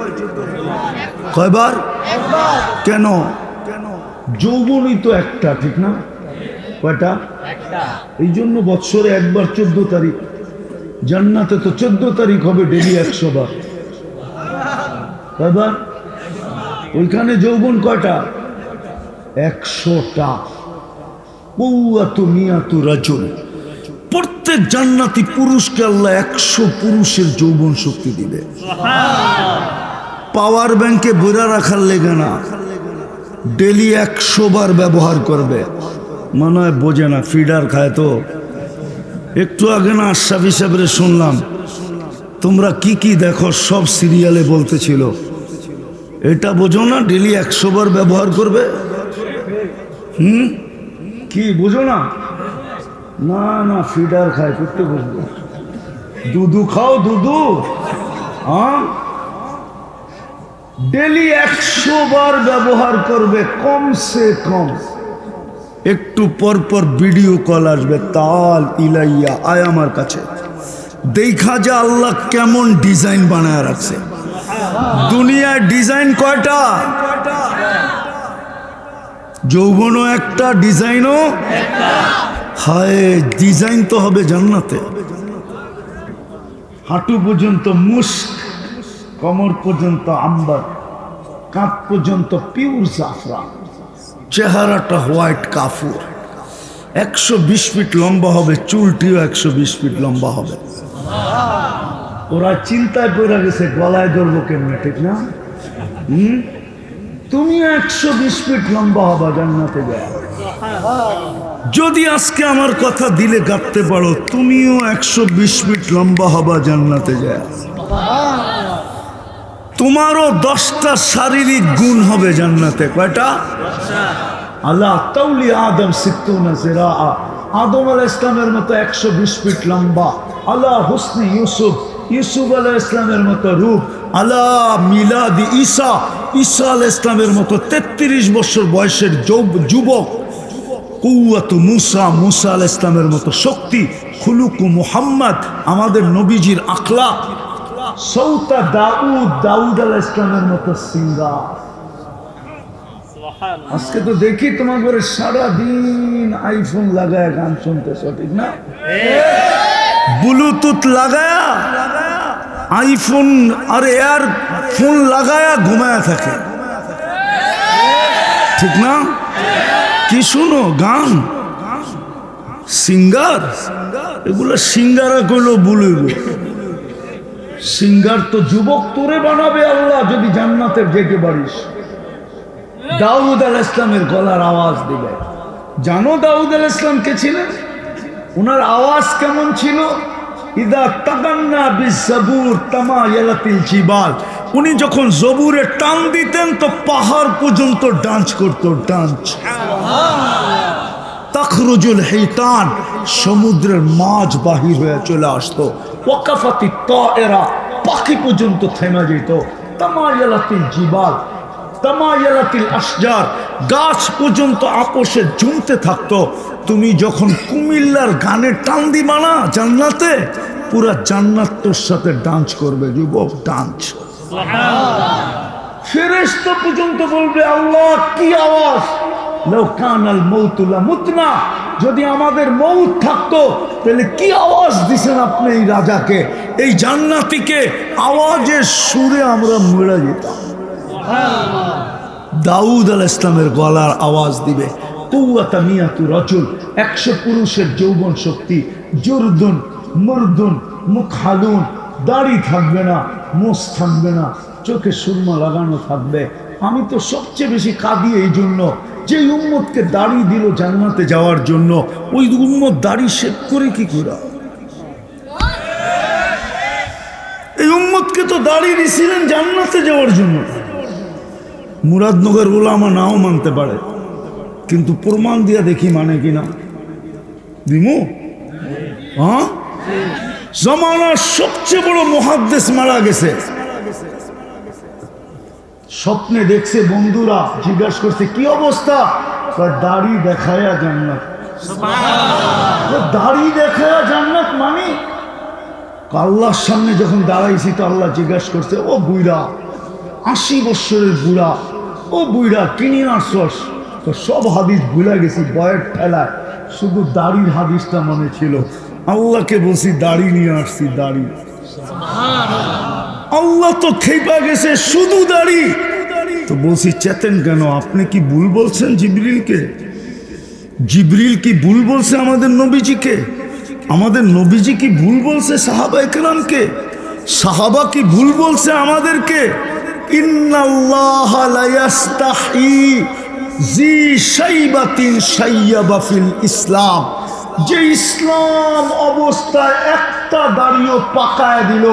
কয়বার? কেন? যৌবনই তো একটা, ঠিক না? কয়টা? এই জন্য বৎসরে একবার 14 তারিখ। জান্নাতে তো 14 তারিখ হবে ডেলি 100 বার। কয়বার? ওইখানে যৌবন কয়টা? 100টা। প্রত্যেক জান্নাতি পুরুষকে আল্লাহ 100 পুরুষের যৌবন শক্তি দিবে। পাওয়ার ব্যাংকে বইরা রাখার লেগে না, ডেলি 100 বার ব্যবহার করবে। মনে হয় বোঝে না, ফিডার খায় তো। একটু আগে না আশরাফি সাহেবরে শুনলাম, তোমরা কি কি দেখো সব সিরিয়ালে বলতেছিল, এটা বোঝো না ডেলি 100 বার ব্যবহার করবে? কি বোঝো না? না না, ফিডার খায়, করতে বুঝবো। দুধু খাও, দুধু। হ্যাঁ, ডেলি 100 বার ব্যবহার করবে কমসে কম। একটু পর পর ভিডিও কল আসবে, তাল ইলাইয়া আয় আমার কাছে, দেখা যা আল্লাহ কেমন ডিজাইন বানায় রাখছে। দুনিয়ায় ডিজাইন কয়টা? যৌবনও একটা, ডিজাইনও হায়। ডিজাইন তো হবে জান্নাতে। হাঁটু পর্যন্ত মুস্ক, কমর পর্যন্ত আম্বার, কাঁধ পর্যন্ত পিওর জাফরান, চেহারাটা হোয়াইট কাফুর, 120 ফিট লম্বা হবে, চুলটিও 120 ফিট লম্বা হবে। ওরা চিন্তায় পড়ে গেছে গলায় ধরবো কেমনে, ঠিক না? তুমি 120 ফিট লম্বা হবা জান্নাতে যায়। যদি আজকে আমার কথা দিলে গাঁথতে পারো, তুমিও 120 ফিট লম্বা হবা জান্নাতে যায়। তোমারও 10টা শারীরিক গুণ হবে জান্নাতে। কয়টা? আল্লাহ তাউলি আদম 60 জিরা, আদম আলাইহিস ইসলামের মতো 120 ফিট লম্বা। আল্লাহ হুসনি ইউসুফ, ইউসুফ আলাইহিস ইসলামের মতো রূপ। আল্লাহ মিলাদি ঈসা, ঈসা আলাইহিস ইসলামের মতো 33 বছর বয়সের যুবক। কুওয়াতু মুসা, মুসা আলাইহিস ইসলামের মতো শক্তি। খুলুকু মুহাম্মদ, আমাদের নবীজির আখলাক। সৌতা দাউদ, দাউদ আলাইহিস ইসলামের মতো সিঙ্গার। আজকে তো দেখি তোমার ঘরে সারাদিন আইফোন লাগায় গান শুনতেছ, ঠিক না? ব্লুটুথ লাগায়া, আইফোন আর এয়ার ফোন লাগায়া ঘুমায়া থাকে, ঠিক না? কি শুনো? গান, সিঙ্গার। এগুলো সিঙ্গারা কইলো বলইব। সিঙ্গার তো যুবক তোরে বানাবে আল্লাহ যদি জান্নাতের যেতে পারিস। দাউদ আলাইহিস ইসলামের গলার আওয়াজ দিবে। জানো দাউদ আলাইহিস ইসলাম কে ছিলেন? ওনার আওয়াজ কেমন ছিল? ইদা তাগান্না বিজবুর তামায়ালাতিল জিবাল। উনি যখন জবুরে টান দিতেন তো পাহাড় পর্যন্ত ডান্স করত, ডান্স। তাখরুজুল হিতান, সমুদ্রের মাছ বাহির হয়ে চলে আসতো। ওয়াকাফাতি তায়রা, পাখি পর্যন্ত থেমে যেত। তামায়ালাতিল জিবাল, তামায়ালাতিল আশজার, গাছ পর্যন্ত আপোষে ঝুমতে থাকতো। তুমি যখন কুমিল্লার গানে টান দিবা না জান্নাতে, পুরা জান্নাত তোর সাথে ডান্স করবে যুবক, ডান্স। ফেরেশতা পর্যন্ত বলবে আল্লাহ কি আওয়াজ! লাউ কানাল মাউতু লামুতনা, যদি আমাদের মউত থাকতো তাহলে কি আওয়াজ দিছেন আপনি এই রাজাকে, এই জান্নাতীকে? আওয়াজের সুরে আমরা মরে যেতাম। দাউদ আলাইহিস ইসলামের গলার আওয়াজ দিবে। কুওয়াতা মিয়াতু রাজুল, 100 পুরুষের যৌবন শক্তি। জুরদুন মুরদুন মুখালুন, দাড়ি থাকবে না, মোষ থাকবে না, চোখে সুরমা লাগানো থাকবে। আমি তো সবচেয়ে বেশি কাঁদি এই জন্য, যে উম্মতকে দাড়ি দিল জান্নাতে যাওয়ার জন্য, ওই উম্মত দাড়ি শেভ করে কি করে? এই উম্মতকে তো দাড়ি দিছিলেন জান্নাতে যাওয়ার জন্য। মুরাদনগর ওলামা নাও মানতে পারে, কিন্তু প্রমাণ দিয়া দেখি মানে কিনা। দিমু? হ্যাঁ, জমানার সবচেয়ে বড় মুহাদ্দিস মারা গেছে। স্বপ্নে দেখছে, বন্ধুরা জিজ্ঞাসা করছে কি অবস্থা? দাড়ি দেখায়া জান্নাত। দাড়ি দেখায়া জান্নাত মানে? আল্লাহর সামনে যখন দাঁড়াইছি তো আল্লাহ জিজ্ঞাসা করছে, ও বুইরা, 80 বছরের বুড়া, ও বুইরা কিনে আসছস? তো সব হাদিস ভুলে গেছি বয়ের ঠেলায়, শুধু দাড়ির হাদিসটা মনে ছিল। আল্লাহকে বলছি দাড়ি নিয়ে আসছি, দাড়ি। আল্লাহ তো খেপা গেছে, শুধু দাড়ি। তো বলছি চেতেন কেন? আপনি কি ভুল বলছেন জিবরিলকে? জিবরিল কি ভুল বলছে আমাদের নবীজিকে? আমাদের নবীজি কি ভুল বলছে সাহাবা ইকরামকে? সাহাবা কি ভুল বলছে আমাদেরকে? ইন্নাল্লাহা লা ইয়াস্তাহি জি শাইবাতিন শাইয়াবা ফিল ইসলাম। যে ইসলাম অবস্থায় একটা দাড়িও পাকায় দিল,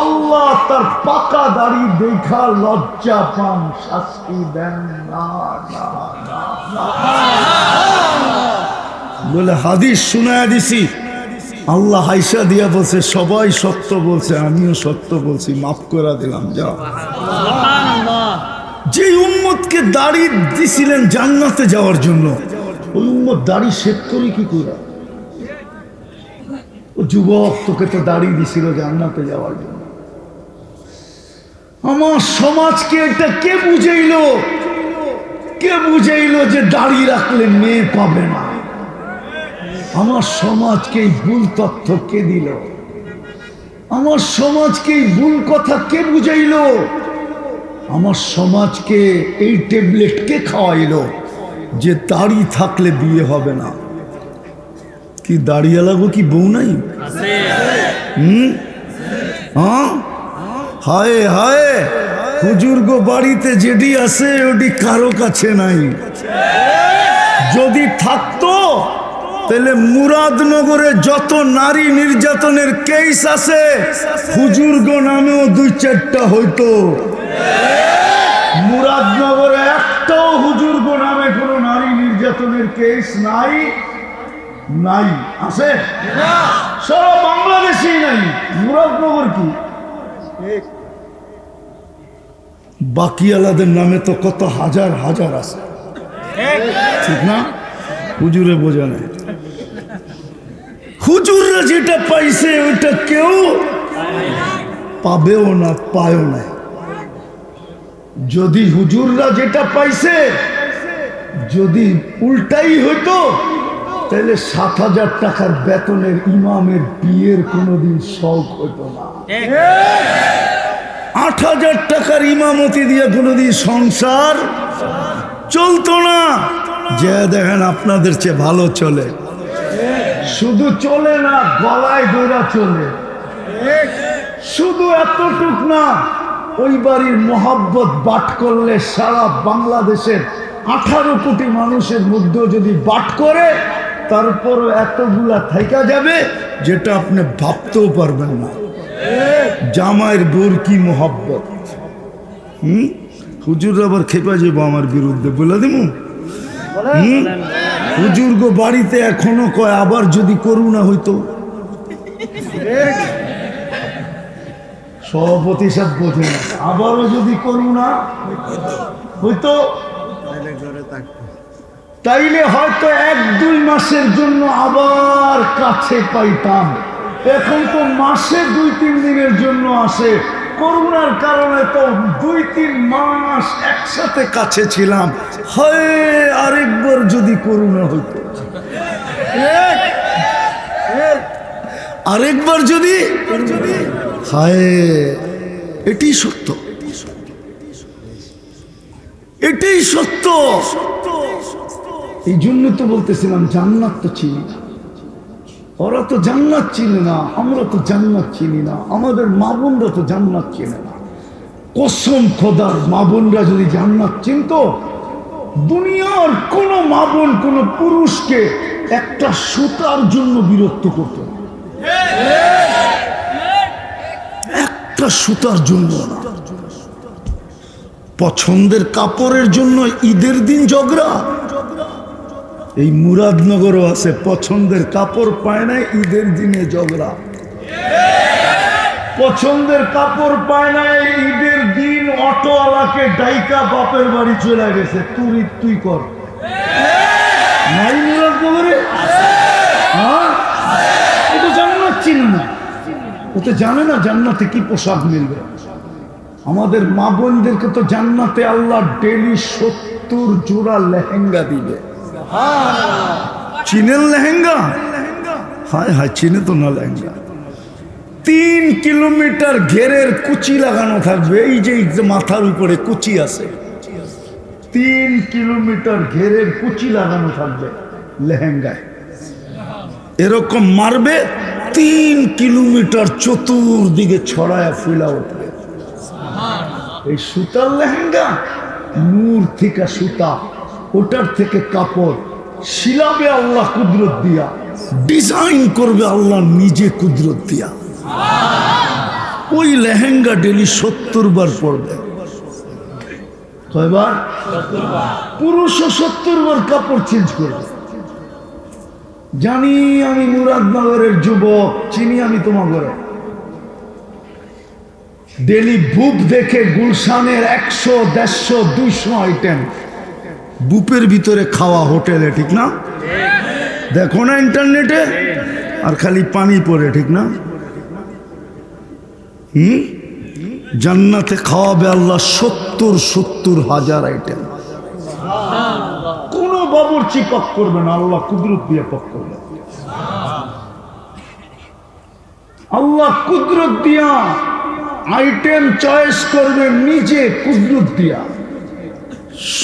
আল্লাহ তার পাকা দাড়ি দেখা লজ্জা পান, শাস্তি দেন না। বলে হাদিস শুনায়া দিছি। আল্লাহ হাইসা দিয়া বলছে সবাই সত্য বলছে, আমিও সত্য বলছি, মাফ করে দিলাম, যাও। যে উম্মতকে দাড়ি দিছিলেন জান্নাতে যাওয়ার জন্য, ওই উম্মত দাড়ি শেভ করে কি করে? ও যুবক, তোকে তো দাড়ি দিছিল জান্নাতে যাওয়ার জন্য। আমার সমাজকে এটা কে বুঝাইলো? কে বুঝাইলো যে দাড়ি রাখলে মেয়ে পাবে না? আমার সমাজকে এই ভুল তথ্য কে দিল? আমার সমাজকে এই ভুল কথা কে বুঝাইলো? আমার সমাজকে এই ট্যাবলেট কে খাওয়াইলো যে দাড়ি থাকলে বিয়ে হবে না? কি দাড়িয়া লাগো কি বউ নাই? হ্যাঁ, হায় হায়, হুজুর গো বাড়িতে যেটি আছে ওটি কারো কাছে নাই। যদি থাকতো তাহলে মুরাদনগরে যত নারী নির্যাতনের কেস আছে হুজুর গো নামেও 2-4টা হইতো। মুরাদনগরে একটাও হুজুর গো নামে কোনো নারী নির্যাতনের কেস নাই। নাই আছে? সারা বাংলাদেশেই নাই। মুরাদনগর কি? বাকি আলাদের নামে তো কত হাজার হাজার আছে, ঠিক না? হুজুরে বোঝা নেই। হুজুররা যেটা পাইছে ওইটা কেউ পাবেও না, পায়ও না। যদি হুজুররা যেটা পাইছে যদি উল্টাই হইতো তাহলে 7,000 টাকার বেতনের ইমামের বিয়ের কোনোদিন শখ হইতো না। 8,000 টাকার ইমামতি দিয়ে কোনোদিন সংসার চলতো না। যে দেখেন আপনাদের চেয়ে ভালো চলে, শুধু চলে না গলায় দৌড়া চলে। শুধু এতটুক না, ওই বাড়ির মোহাব্বত বাট করলে সারা বাংলাদেশের 18 কোটি মানুষের মধ্যে যদি বাট করে তারপরও এতগুলা থাইকা যাবে যেটা আপনি ভাবতেও পারবেন না। জামাইয়ের বোর কি মোহাব্বত। হুজুর আবার খেপা যাবো আমার বিরুদ্ধে বলে দিব। হুজুর গো বাড়িতে এখনো কয় আবার যদি করুণা হইতো। সভাপতি সাহেব বোঝে না, আবারও যদি করুণা হইতো তাইলে হয়তো 1-2 মাসের জন্য আবার কাছে পাইতাম। এখন তো মাসে 2-3 দিনের জন্য আসে। করোনার কারণে তো 2-3 মাস একসাথে কাছে ছিলাম। হয় আরেকবার যদি করোনা হইতো, আরেকবার যদি, হায়, এটাই সত্য, এটাই সত্য। এই জন্য তো বলতেছিলাম জান্নাত তো চিনি না। ওরা তো জান্নাত চিনে না, আমরা তো জান্নাত চিনি না, আমাদের মা বোনরা তো জান্নাত চিনে না। কসম খোদার, মা বোনরা যদি জান্নাত চিনত, দুনিয়ার কোন মা বোন কোন পুরুষকে একটা সুতার জন্য বিরক্ত করত না। একটা সুতার জন্য না। পছন্দের কাপড়ের জন্য ঈদের দিন ঝগড়া। এই মুরাদনগরও আছে, পছন্দের কাপড় পায় না ঈদের দিনে ঝগড়া। পছন্দের কাপড় পায় না ঈদের দিন অটোওয়ালাকে ডাইকা বাপের বাড়ি চলে গেছে, তুই কর। নাই মুরাদনগরে? হ্যাঁ, ও তো জান্নাত চিনে না, ও তো জানে না জান্নাতে কি পোশাক মিলবে। আমাদের মা বোনদেরকে তো জান্নাতে আল্লাহ ডেলি 70 জোড়া লেহেঙ্গা দিবে। চিনেন লেহেঙ্গা? হায় হায়, চিনে তো না লেহেঙ্গা। 3 কিলোমিটার ঘেরের কুচি লাগানো থাকবে। এই যে মাথার উপরে কুচি আছে, 3 কিলোমিটার ঘেরের কুচি লাগানো থাকবে লেহেঙ্গায়। এরকম মারবে 3 কিলোমিটার চতুর্দিকে ছড়ায়া ফুলা উঠবে। এই সুতার লেহেঙ্গা, নূর থেকে সুতা, ওটার থেকে কাপড় শিলাবে আল্লাহ কুদরত দিয়া, ডিজাইন করবে আল্লাহ নিজে কুদরত দিয়া। ওই লেহেঙ্গা ডেলি 70 বার পরবে। কয়বার? পুরুষও 70 বার কাপড় চেঞ্জ করবে। জানি আমি মুরাদনগরের যুবক, চিনি আমি তোমাদের। ডেলি বুপ দেখে গুলশানের 100, 150, 200 আইটেম বুপের ভিতরে খাওয়া হোটেলে, ঠিক না? দেখো না ইন্টারনেটে, আর খালি পানি পড়ে, ঠিক না? জান্নাতে খাওয়াবে আল্লাহ 70 হাজার আইটেম। কোন বাবুর্চি পাক করবে না, আল্লাহ কুদরত দিয়ে পাক করবে। আল্লাহ কুদরত দিয়া আইটেম চয়েস করবে নিজে কুদরত দিয়া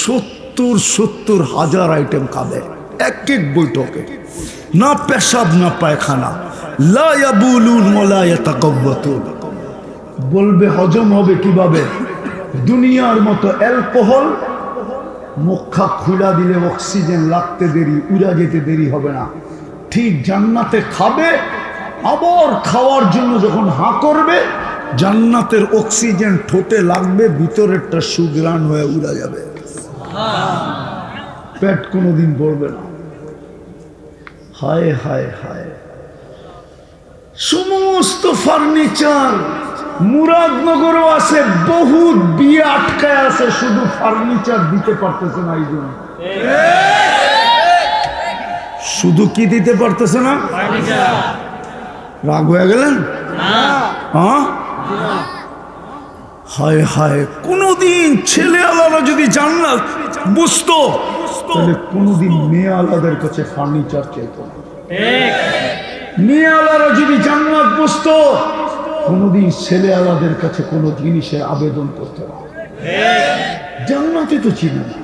70,000 আইটেম খাবে এক এক বৈঠকে, না পেশাব না পায়খানা, লা ইয়াবুলুন ওয়ালা ইয়াতাকাব্বাতুন। বলবে হজম হবে কিভাবে? দুনিয়ার মতো অ্যালকোহল মুখা খুলা দিলে অক্সিজেন লাগতে দেরি, উড়া যেতে দেরি হবে না। ঠিক জান্নাতে খাবে, আবার খাওয়ার জন্য যখন হাঁ করবে জান্নাতের অক্সিজেন ঠোঁটে লাগবে, ভিতরেরটা সুগ্রাণ হয়ে উড়া যাবে, পেট কোনোদিন পড়বে না। হায় হায় হায়, সমস্ত ফার্নিচার মুরাদনগরও আছে, বহুত বিয়ে আটকায় আছে, শুধু ফার্নিচার দিতে পারতেছে না। এই জন্য শুধু কি দিতে পারতেছে না? রাগ হয়ে গেলেন? হ্যাঁ, হায় হায়, কোনদিন ছেলে আলাদা যদি জান্নাত বুঝতো তাহলে কোনদিন মেয়ে আলাদের কাছে ফার্নিচার চাইতো না। মেয়ে আলাদা যদি জান্নাত বুঝতো কোনদিন ছেলে আলাদের কাছে কোনো জিনিসের আবেদন করতো না। জান্নাতে তো চিনে না,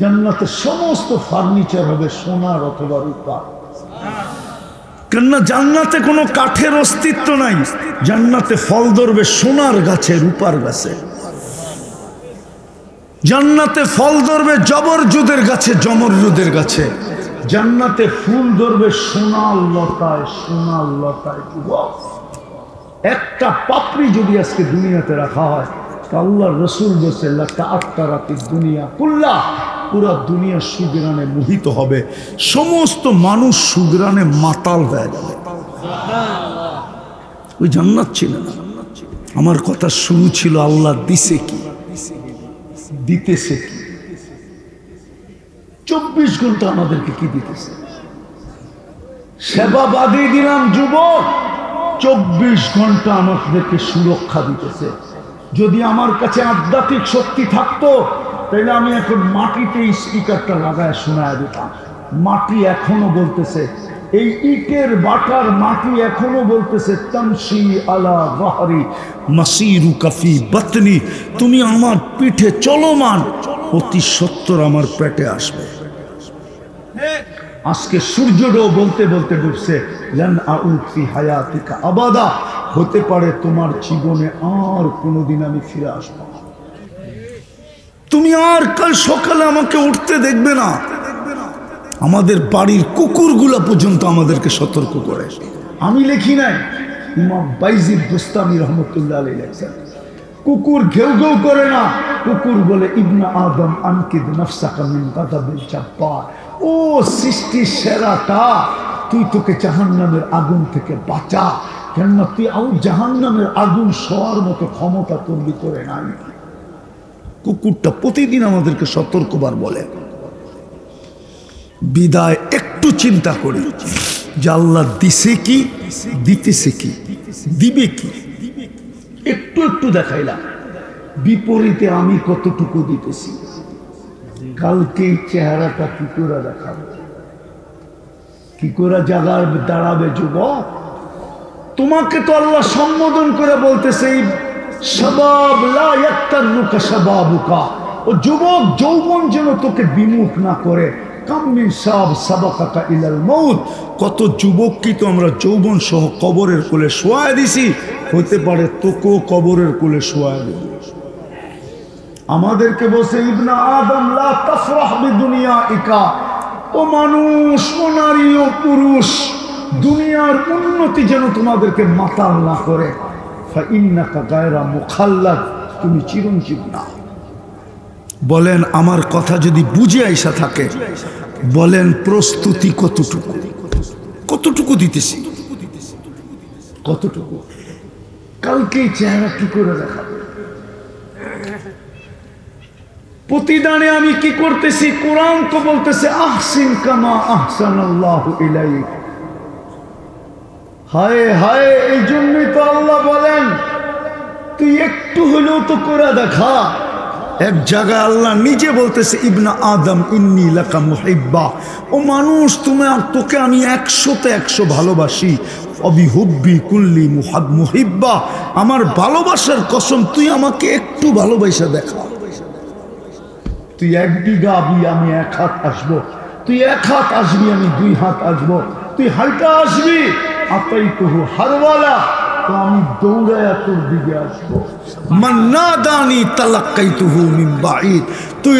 জান্নাতে সমস্ত ফার্নিচার হবে সোনার অথবা রূপার। কেননা জান্নাতে কোনো কাঠের অস্তিত্ব নাই, জান্নাতে ফল ধরবে সোনার গাছে, রূপার গাছে। জান্নাতে ফল ধরবে জবরজুদের গাছে, জমরজুদের গাছে। জান্নাতে ফুল ধরবে সোনার লতায়, সোনার লতায়। একটা পাপড়ি যদি আজকে দুনিয়াতে রাখা হয়, আল্লাহর রাসূল বলেছেন লাকা আত্তারাতিদ দুনিয়া কুল্লা, পুরা দুনিয়া সুগ্রানে মোহিত হবে, সমস্ত মানুষ সুগ্রানে মাতাল হয়ে যাবে। ওই জান্নাত ছিল না। আমার কথা শুরু ছিল আল্লাহ দিছে কি, দিতেছে কি। 24 ঘন্টা আমাদেরকে কি দিতেছে? সেবা বাদিয়ে দিলাম যুবক, 24 ঘন্টা আমাদেরকে সুরক্ষা দিতেছে। যদি আমার কাছে আধ্যাত্মিক শক্তি থাকতো তাহলে আমি এখন মাটিতে স্পিকারটা লাগায় শোনায় দিতাম। মাটি এখনো বলতেছে, এই ইটের বাটার মাটি এখনো বলতেছে তামশি আলা বাহরি মাসিরুকা ফি বাতনি, তুমি আমার পিঠে চলমান, অতি সত্বর আমার পেটে আসবে। আজকে সূর্যটাও বলতে বলতে ডুবছে, লান আউদ ফি হায়াতিকা আবাদা, হতে পারে তোমার জীবনে আর কোনোদিন আমি ফিরে আসবো না, তুমি আর কাল সকালে আমাকে উঠতে দেখবে না। আমাদের বাড়ির কুকুরগুলা পর্যন্ত আমাদেরকে সতর্ক করে। আমি লিখি নাই, ইমাম বাইজিদ বুস্তামি রহমতুল্লাহ আলাইহি লেখছেন, কুকুর ঘেউ ঘেউ করে না, কুকুর বলে ইবনা আদম আনকিদ নাফসাকা মিন গাযাবিল জাব্বার, ও সৃষ্টির সেরাটা, তুই তোকে জাহান্নামের আগুন থেকে বাঁচা, কেননা তুই জাহান্নামের আগুন সওয়ার মতো ক্ষমতা তোর ভিতরে নাই। কুকুরটা প্রতিদিন আমাদেরকে সতর্কবার বলে। বিদায় একটু চিন্তা করি যে আল্লাহ দিছে কি, দিতেছে কি, দিবে কি, একটু একটু দেখাইলাম। বিপরীতে আমি কতটুকু দিতেছি, কালকে এই চেহারাটা কি করে দেখাবো, কি করে জাগার দাঁড়াবে যুবক? তোমাকে তো আল্লাহ সম্বোধন করে বলতেছে, শাবাব লা ইয়াক্তারুকা শাবাবুকা, ও যুবক যৌবন যেন তোকে বিমুখ না করে। কাম মিন শাব সাবাকাকা ইলাল মউত, কত যুবক কি তো আমরা যৌবন সহ কবরের কোলে শোয়ায় দিছি, হতে পারে তোকেও কবরের কোলে শোয়ায় দেব। আমাদেরকে বসে ইবনা আদম লা তাফরাহ বিদুনিয়াইকা, ও মানুষ, ও নারী, ও পুরুষ, দুনিয়ার উন্নতি যেন তোমাদেরকে মাতাল না করে। ফাইন্নাকা গায়রা মুখাল্লাদ, তুমি চিরঞ্জীব না। বলেন আমার কথা যদি বুঝে আইসা থাকে, বলেন প্রস্তুতি কতটুকু, কতটুকু দিতেছি, কতটুকু? কালকে চেহারা কি করে দেখাবো? প্রতিদানে আমি কি করতেছি? কোরআন তো বলতেছে আহসিন কামা আহসানাল্লাহু ইলাইক। হায় হায়, এই জন্যই তো আল্লাহ বলেন তুই একটু হলেও তো করে দেখা, এক জায়গায় আল্লাহ নিজে বলতেছে ইবনা আদম ইন্নী লাকা মুহিব্বা, ও মানুষ তোকে আমি 100-তে 100 ভালোবাসি। অবিহুব্বি কুল্লি মুহিব্বা, আমার ভালোবাসার কসম তুই আমাকে একটু ভালোবাসা দেখা। তুই 1 বিঘা আবি, আমি 1 হাত আসবো। তুই 1 হাত আসবি, আমি 2 হাত আসবো। তুই হাইটা আসবি, আতাইতুহু হারওয়ালা, তো আমি দৌড়ায়া তোর দিকে আসবো। মান নাদানি তালাক্কাইতুহু মিন বাঈদ, তুই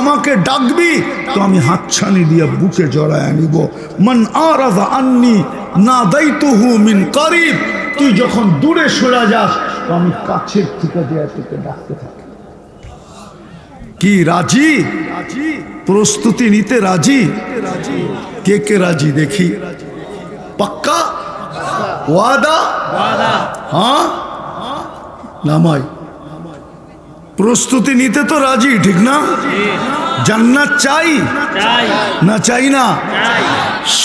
আমাকে ডাকবি তো আমি হাতছানি দিয়ে বুকে জড়ায় নিব। মান আরাযা আন্নি নাদাইতুহু মিন করিব, তুই যখন দূরে সরে যাস তো আমি কাছের থেকে দিয়ে তোকে ডাকতে থাকি। কি রাজি? প্রস্তুতি নিতে রাজি? কে কে রাজি দেখি? পাক্কা ওয়াদা? হ্যাঁ নামাই প্রস্তুতি নিতে তো রাজি, ঠিক না? জান্নাত চাই না চাই না?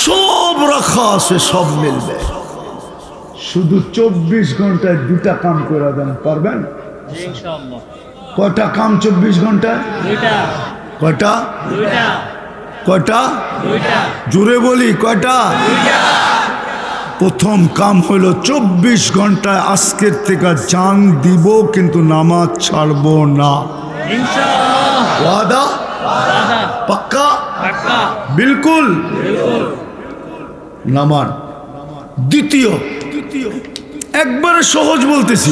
সব রাখা আছে, সব মিলবে। শুধু 24 ঘন্টায় 2টা কাম করে দেন, পারবেন? কয়টা কাম 24 ঘন্টায়? কয়টা? কয়টা? জোরে বলি কয়টা? প্রথম কাম হলো 24 ঘন্টায় আজকের থেকে জান দিব, কিন্তু নামাজ ছাড়বো না। ওয়াদা? পাক্কা? বিলকুল নামান। দ্বিতীয়, একবারে সহজ বলতেছি,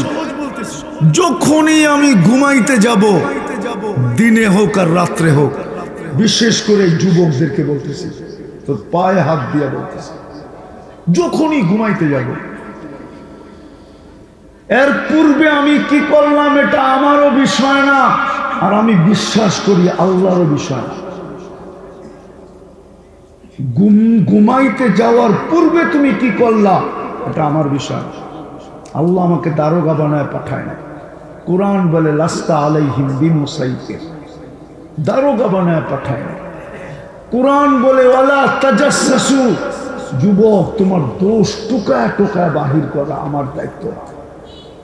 যখনই আমি ঘুমাইতে যাব, দিনে হোক আর রাত্রে হোক, বিশেষ করে যুবকদেরকে বলতেছি, তো পায়ে হাত দিয়ে বলতেছি, যখনই ঘুমাইতে যাব, এর পূর্বে আমি কি করলাম এটা আমারও বিষয় না, আর আমি বিশ্বাস করি আল্লাহরও বিষয় না। ঘুমাইতে যাওয়ার পূর্বে তুমি কি করলা এটা আমার বিষয়। আল্লাহ আমাকে দারোগা বানায় পাঠায় না। কোরআন বলে লাস্তা আলাইহিম বিমুসাইতির, দারোগা বানায় পাঠায় না। কোরআন বলে ওয়ালা তাজাসসু, যুবক তোমার দোষ টোকায় টোকায় বাহির করা আমার দায়িত্ব।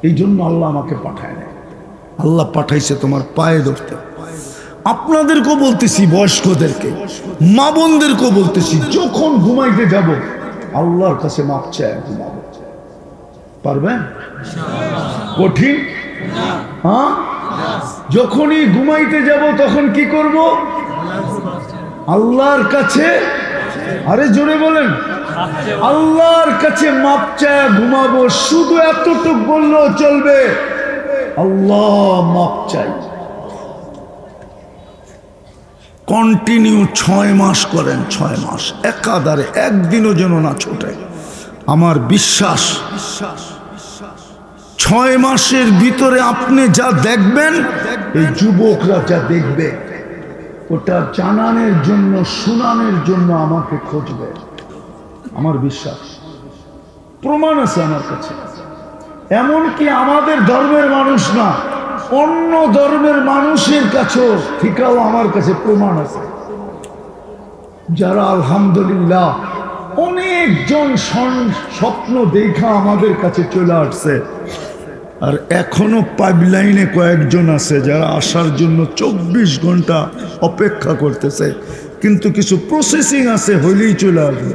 এই জন্য আল্লাহ আমাকে পাঠায় না। আল্লাহ পাঠাইছে তোমার পায়ে ধরতে। আপনাদেরকেও বলতেছি, বয়স্কদেরকে, মা বোনদেরকেও বলতেছি, যখন ঘুমাইতে যাব আল্লাহর কাছে মাপ চায় ঘুমাবো। পারবেন? কঠিন? হ্যাঁ, যখনই ঘুমাইতে যাব তখন কি করব? আল্লাহর কাছে, আরে জোরে বলেন, আল্লাহর কাছে মাপ চায় ঘুমাবো। শুধু এতটুক বললেও চলবে, আল্লাহ মাপ চাই। কন্টিনিউ 6 মাস করেন, 6 মাস একাধারে, একদিনও যেন না ছোটে। আমার বিশ্বাস 6 মাসের ভিতরে আপনি যা দেখবেন, এই যুবকরা যা দেখবে, ওটা জানানোর জন্য, শুনানোর জন্য আমাকে খুঁজবে। আমার বিশ্বাস, প্রমাণ আছে আমার কাছে। এমনকি আমাদের ধর্মের মানুষ না, অন্য ধর্মের মানুষের কাছেও ঠিকাও আমার কাছে প্রমাণ আছে, যারা আলহামদুলিল্লাহ অনেকজন স্বপ্ন দেখা আমাদের কাছে চলে আসছে। আর এখনো পাইপলাইনে কয়েকজন আছে যারা আসার জন্য 24 ঘন্টা অপেক্ষা করতেছে, কিন্তু কিছু প্রসেসিং আছে, হইলেই চলে আসবে।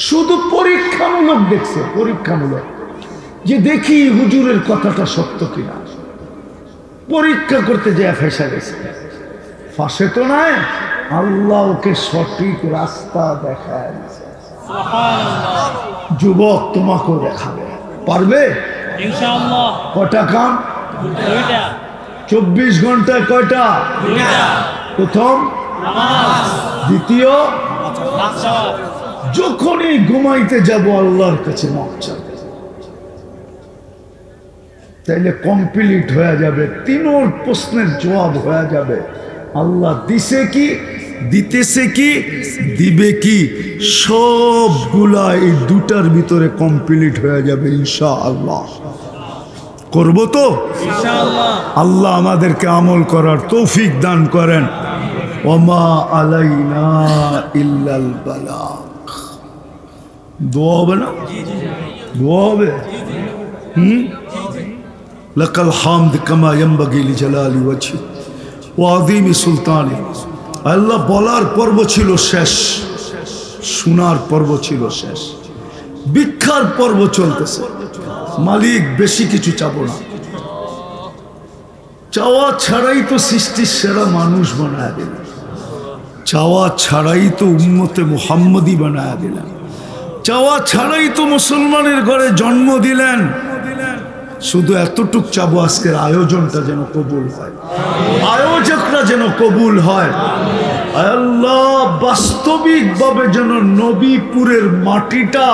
শুধু পরীক্ষামূলক দেখছে, পরীক্ষামূলক, যে দেখি হুজুরের কথাটা সত্য কিনা। পরীক্ষা করতে যায় ফেসে গেছে, ফাঁসে তো নাই, আল্লাহ ওকে সঠিক রাস্তা দেখায়। যুবক তোমাকেও দেখাবে, পারবে ইনশাআল্লাহ। কয়টা কাম? 24 ঘন্টায় কয়টা? প্রথম নামাজ, দ্বিতীয় যখনই ঘুমাইতে যাব আল্লাহর কাছে মাপ চাই, তাইলে কমপ্লিট হয়ে যাবে। 3 প্রশ্নের জবাব হয়ে যাবে। আল্লাহ দিছে কি, দিতেছে কি, দিবে কি, সবগুলা এই 2টার ভিতরে কমপ্লিট হয়ে যাবে ইনশাআল্লাহ। করবো তো ইনশাআল্লাহ। আল্লাহ আমাদেরকে আমল করার তৌফিক দান করেন। ওমা আলাইনা ইল্লাল বালাগ। দোয়া হবে না? দোয়া হবে? লাকাল হামদ কামা ইয়ানবাগি লিজালালি ওয়াজহি ওয়া আযীমি সুলতানি। আল্লাহ বলার পর্ব ছিল শেষ, শোনার পর্ব ছিল শেষ, ভিক্ষার পর্ব চলতেছে। মালিক বেশি কিছু চাবো না, চাওয়া ছাড়াই তো সৃষ্টির সেরা মানুষ বানায় দিলেন, চাওয়া ছাড়াই তো উম্মতে মুহাম্মদী বানায় দিলেন, চাওয়া ছাড়াই তো মুসলমানের ঘরে জন্ম দিলেন। শুধু এতটুক চাবো আজকের আয়োজনটা যেন কবুল হয়, আয়োজকরা যেন কবুল হয়। আল্লাহ বাস্তবিকভাবে যেন নবীপুরের মাটিটা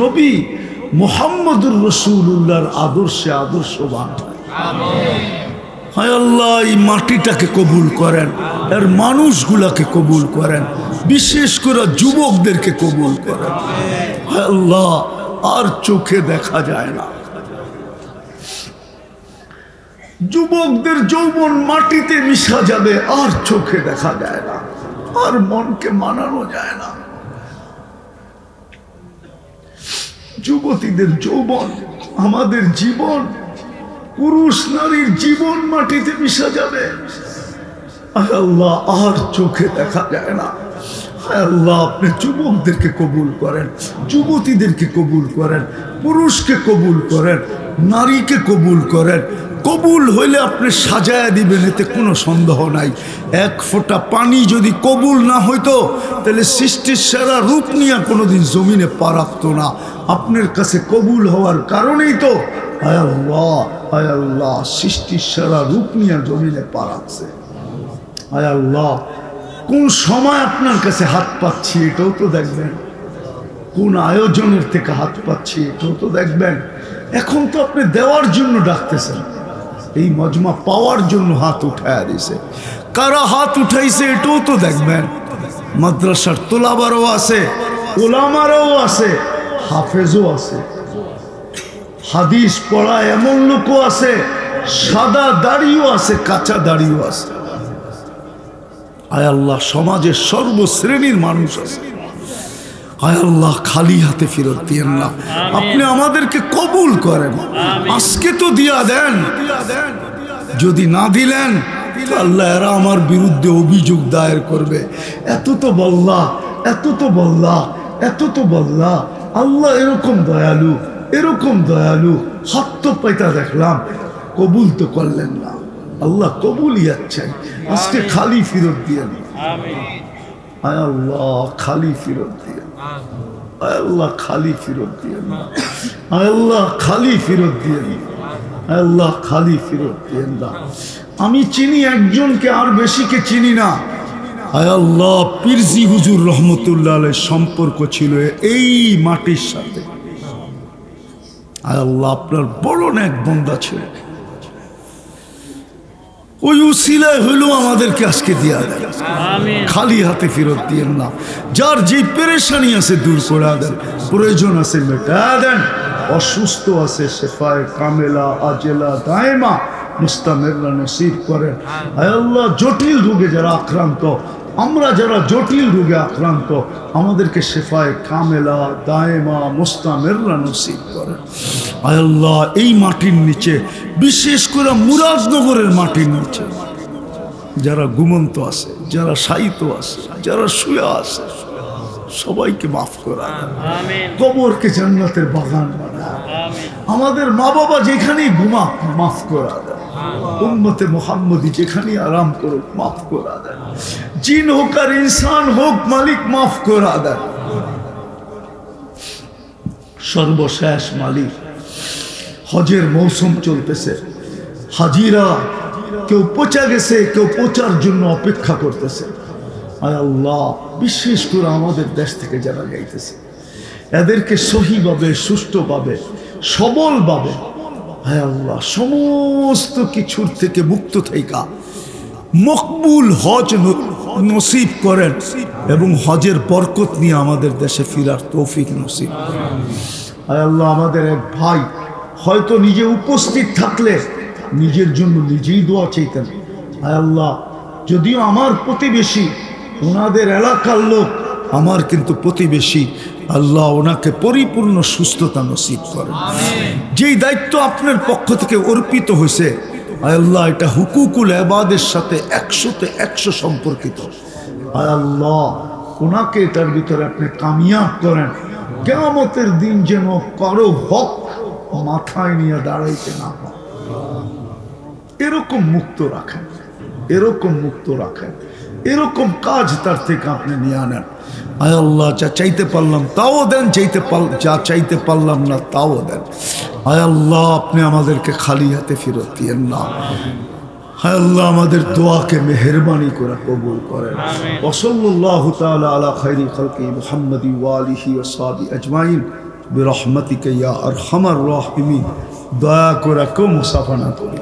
নবী মুহাম্মদুর রাসূলুল্লাহর আদর্শে আদর্শবান হয়। হায় আল্লাহ এই মাটিটাকে কবুল করেন, এর মানুষগুলাকে কবুল করেন, বিশেষ করে যুবকদেরকে কবুল করেন। হায় আল্লাহ আর চোখে দেখা যায় না, যুবকদের যৌবন মাটিতে মিশা যাবে, আর চোখে দেখা যায় না, আর মনকে মানানো যায় না। যুবতীদের যৌবন, আমাদের জীবন, পুরুষ নারীর জীবন মাটিতে মিশা যাবে। আয় আল্লাহ আর চোখে দেখা যায় না। আয় আল্লাহ আপনি যুবকদেরকে কবুল করেন, যুবতীদেরকে কবুল করেন, পুরুষকে কবুল করেন, নারীকে কবুল করেন। কবুল হইলে আপনি সাজায়া দিবেন, এতে কোনো সন্দেহ নাই। এক ফোঁটা পানি যদি কবুল না হইতো তাহলে সৃষ্টির সেরা রূপ নিয়ে কোনোদিন জমিনে পা রাখতো না। আপনার কাছে কবুল হওয়ার কারণেই তো আয় আল্লাহ সৃষ্টির সেরা রূপ নিয়ে জমিনে পা রাখছে। আয় আল্লাহ কোন সময় আপনার কাছে হাত পাচ্ছি এটাও তো দেখবেন, কোন আয়োজনের থেকে হাত পাচ্ছি এটাও তো দেখবেন। এখন তো আপনি দেওয়ার জন্য ডাকতেছেন, এই মজমা পাওয়ার জন্য হাত উঠায় দিছে। কারা হাত উঠাইছে এটাও তো দেখবেন। মাদ্রাসার তোলাবারও আছে, ওলামারও আছে, হাফেজও আছে, হাদিস পড়া এমন লোকও আছে, সাদা দাড়িও আছে, কাঁচা দাড়িও আছে। আয় আল্লাহ সমাজের সর্বশ্রেণীর মানুষ আছে। আয় আল্লাহ খালি হাতে ফেরত দিয়েন না, আপনি আমাদেরকে কবুল করেন। আজকে তো দিয়া দেন, যদি না দিলেন আল্লাহ এরা আমার বিরুদ্ধে অভিযোগ দায়ের করবে। এত তো বললা, এত তো বললা, এত তো বললা। আল্লাহ এরকম দয়ালু, এরকম দয়ালু, হাত তো পাইতা দেখলাম, কবুল তো করলেন না। আল্লাহ কবুল ইয়াচ্ছেন, আজকে খালি ফেরত দিয়েন। আয় আল্লাহ খালি ফেরত দিয়েন, আয় আল্লাহ খালি ফেরত দিয়েন, আয় আল্লাহ খালি ফেরত দিয়েন, আয় আল্লাহ খালি ফেরত দিয়েন না। আমি চিনি একজনকে, আর বেশিকে চিনি না। আয় আল্লাহ পীরজি হুজুর রহমতুল্লাহ আলাইহির সম্পর্ক ছিল এই মাটির সাথে। আয় আল্লাহ আপনার বড় নেক বান্দা ছিল, ওই উসিলায় হইল আমাদেরকে আজকে দিয়া দেন, খালি হাতে ফেরত দিয়েন না। যার যে পেরেশানি আছে দূর করে দেন, প্রয়োজন আছে মেটা দেন, অসুস্থ আছে শেফায়ে কামেলা আজেলা দায়েমা মুস্তামেররা নসিব করেন। আয় আল্লাহ জটিল রোগে যারা আক্রান্ত, আমরা যারা জটিল রোগে আক্রান্ত, আমাদেরকে শেফায়ে কামেলা দায়েমা মুস্তামেররা নসিব করেন। আয় আল্লাহ এই মাটির নিচে, বিশেষ করে মুরাদনগরের মাটির নিচে যারা ঘুমন্ত আছে, যারা শায়িত আছে, যারা শুয়ে আছে, সবাইকে মাফ করা, কবরকে জান্নাতের বাগান বানায়। আমাদের মা বাবা যেখানেই ঘুমাক মাফ করা দেয়, উম্মতে মুহাম্মদী যেখানেই আরাম করুক মাফ করা দেয়, জিন হোক আর ইনসান হোক মালিক মাফ করা দেয়। সর্বশেষ মালিক হজের মৌসুম চলতেছে, হাজিরা কেউ পচা গেছে, কেউ পচার জন্য অপেক্ষা করতেছে। আয় আল্লাহ বিশেষ করে আমাদের দেশ থেকে যারা যাইতেছে এদেরকে সহিভাবে, সুষ্ঠুভাবে, সবলভাবে আয় আল্লাহ সমস্ত কিছুর থেকে মুক্ত থাইকা মকবুল হজ নসিব করেন এবং হজের বরকত নিয়ে আমাদের দেশে ফিরার তৌফিক নসিব করেন। আয় আল্লাহ আমাদের এক ভাই হয়তো নিজে উপস্থিত থাকলে নিজের জন্য নিজেই দোয়া চাইতেন। আয় আল্লাহ যদিও আমার প্রতিবেশী, ওনাদের এলাকার লোক আমার কিন্তু প্রতিবেশী, আল্লাহ ওনাকে পরিপূর্ণ সুস্থতা নসিব করেন। যেই দায়িত্ব আপনার পক্ষ থেকে অর্পিত হয়েছে আয় আল্লাহ, এটা হুকুকুল ইবাদের সাথে 100-তে 100 সম্পর্কিত। আয় আল্লাহ ওনাকে এটার ভিতরে আপনি কামিয়াব করেন, কিয়ামতের দিন যেন কারো হক মাথায় নিয়ে দাঁড়াইতে না হয়, এরকম মুক্ত রাখেন, এরকম মুক্ত রাখেন, এরকম কাজ তার থেকে আপনি নিয়ে আনেন। আয় আল্লাহ যা চাইতে পারলাম তাও দেন, যা চাইতে পারলাম না তাও দেন। আয় আল্লাহ আপনি আমাদেরকে খালি হাতে ফেরত দিয়েন না। হায় আল্লাহ আমাদের দোয়াকে মেহেরবানি করে কবুল করেন। ওয়া সাল্লাল্লাহু তাআলা আলা খায়রি খালকি মুহাম্মাদি ওয়া আলিহি ওয়া সাহবিহি আজমাইন বিরহমাতিকা ইয়া আরহামার রাহিমিন। দয়া করে কেউ মুসাফা না করি।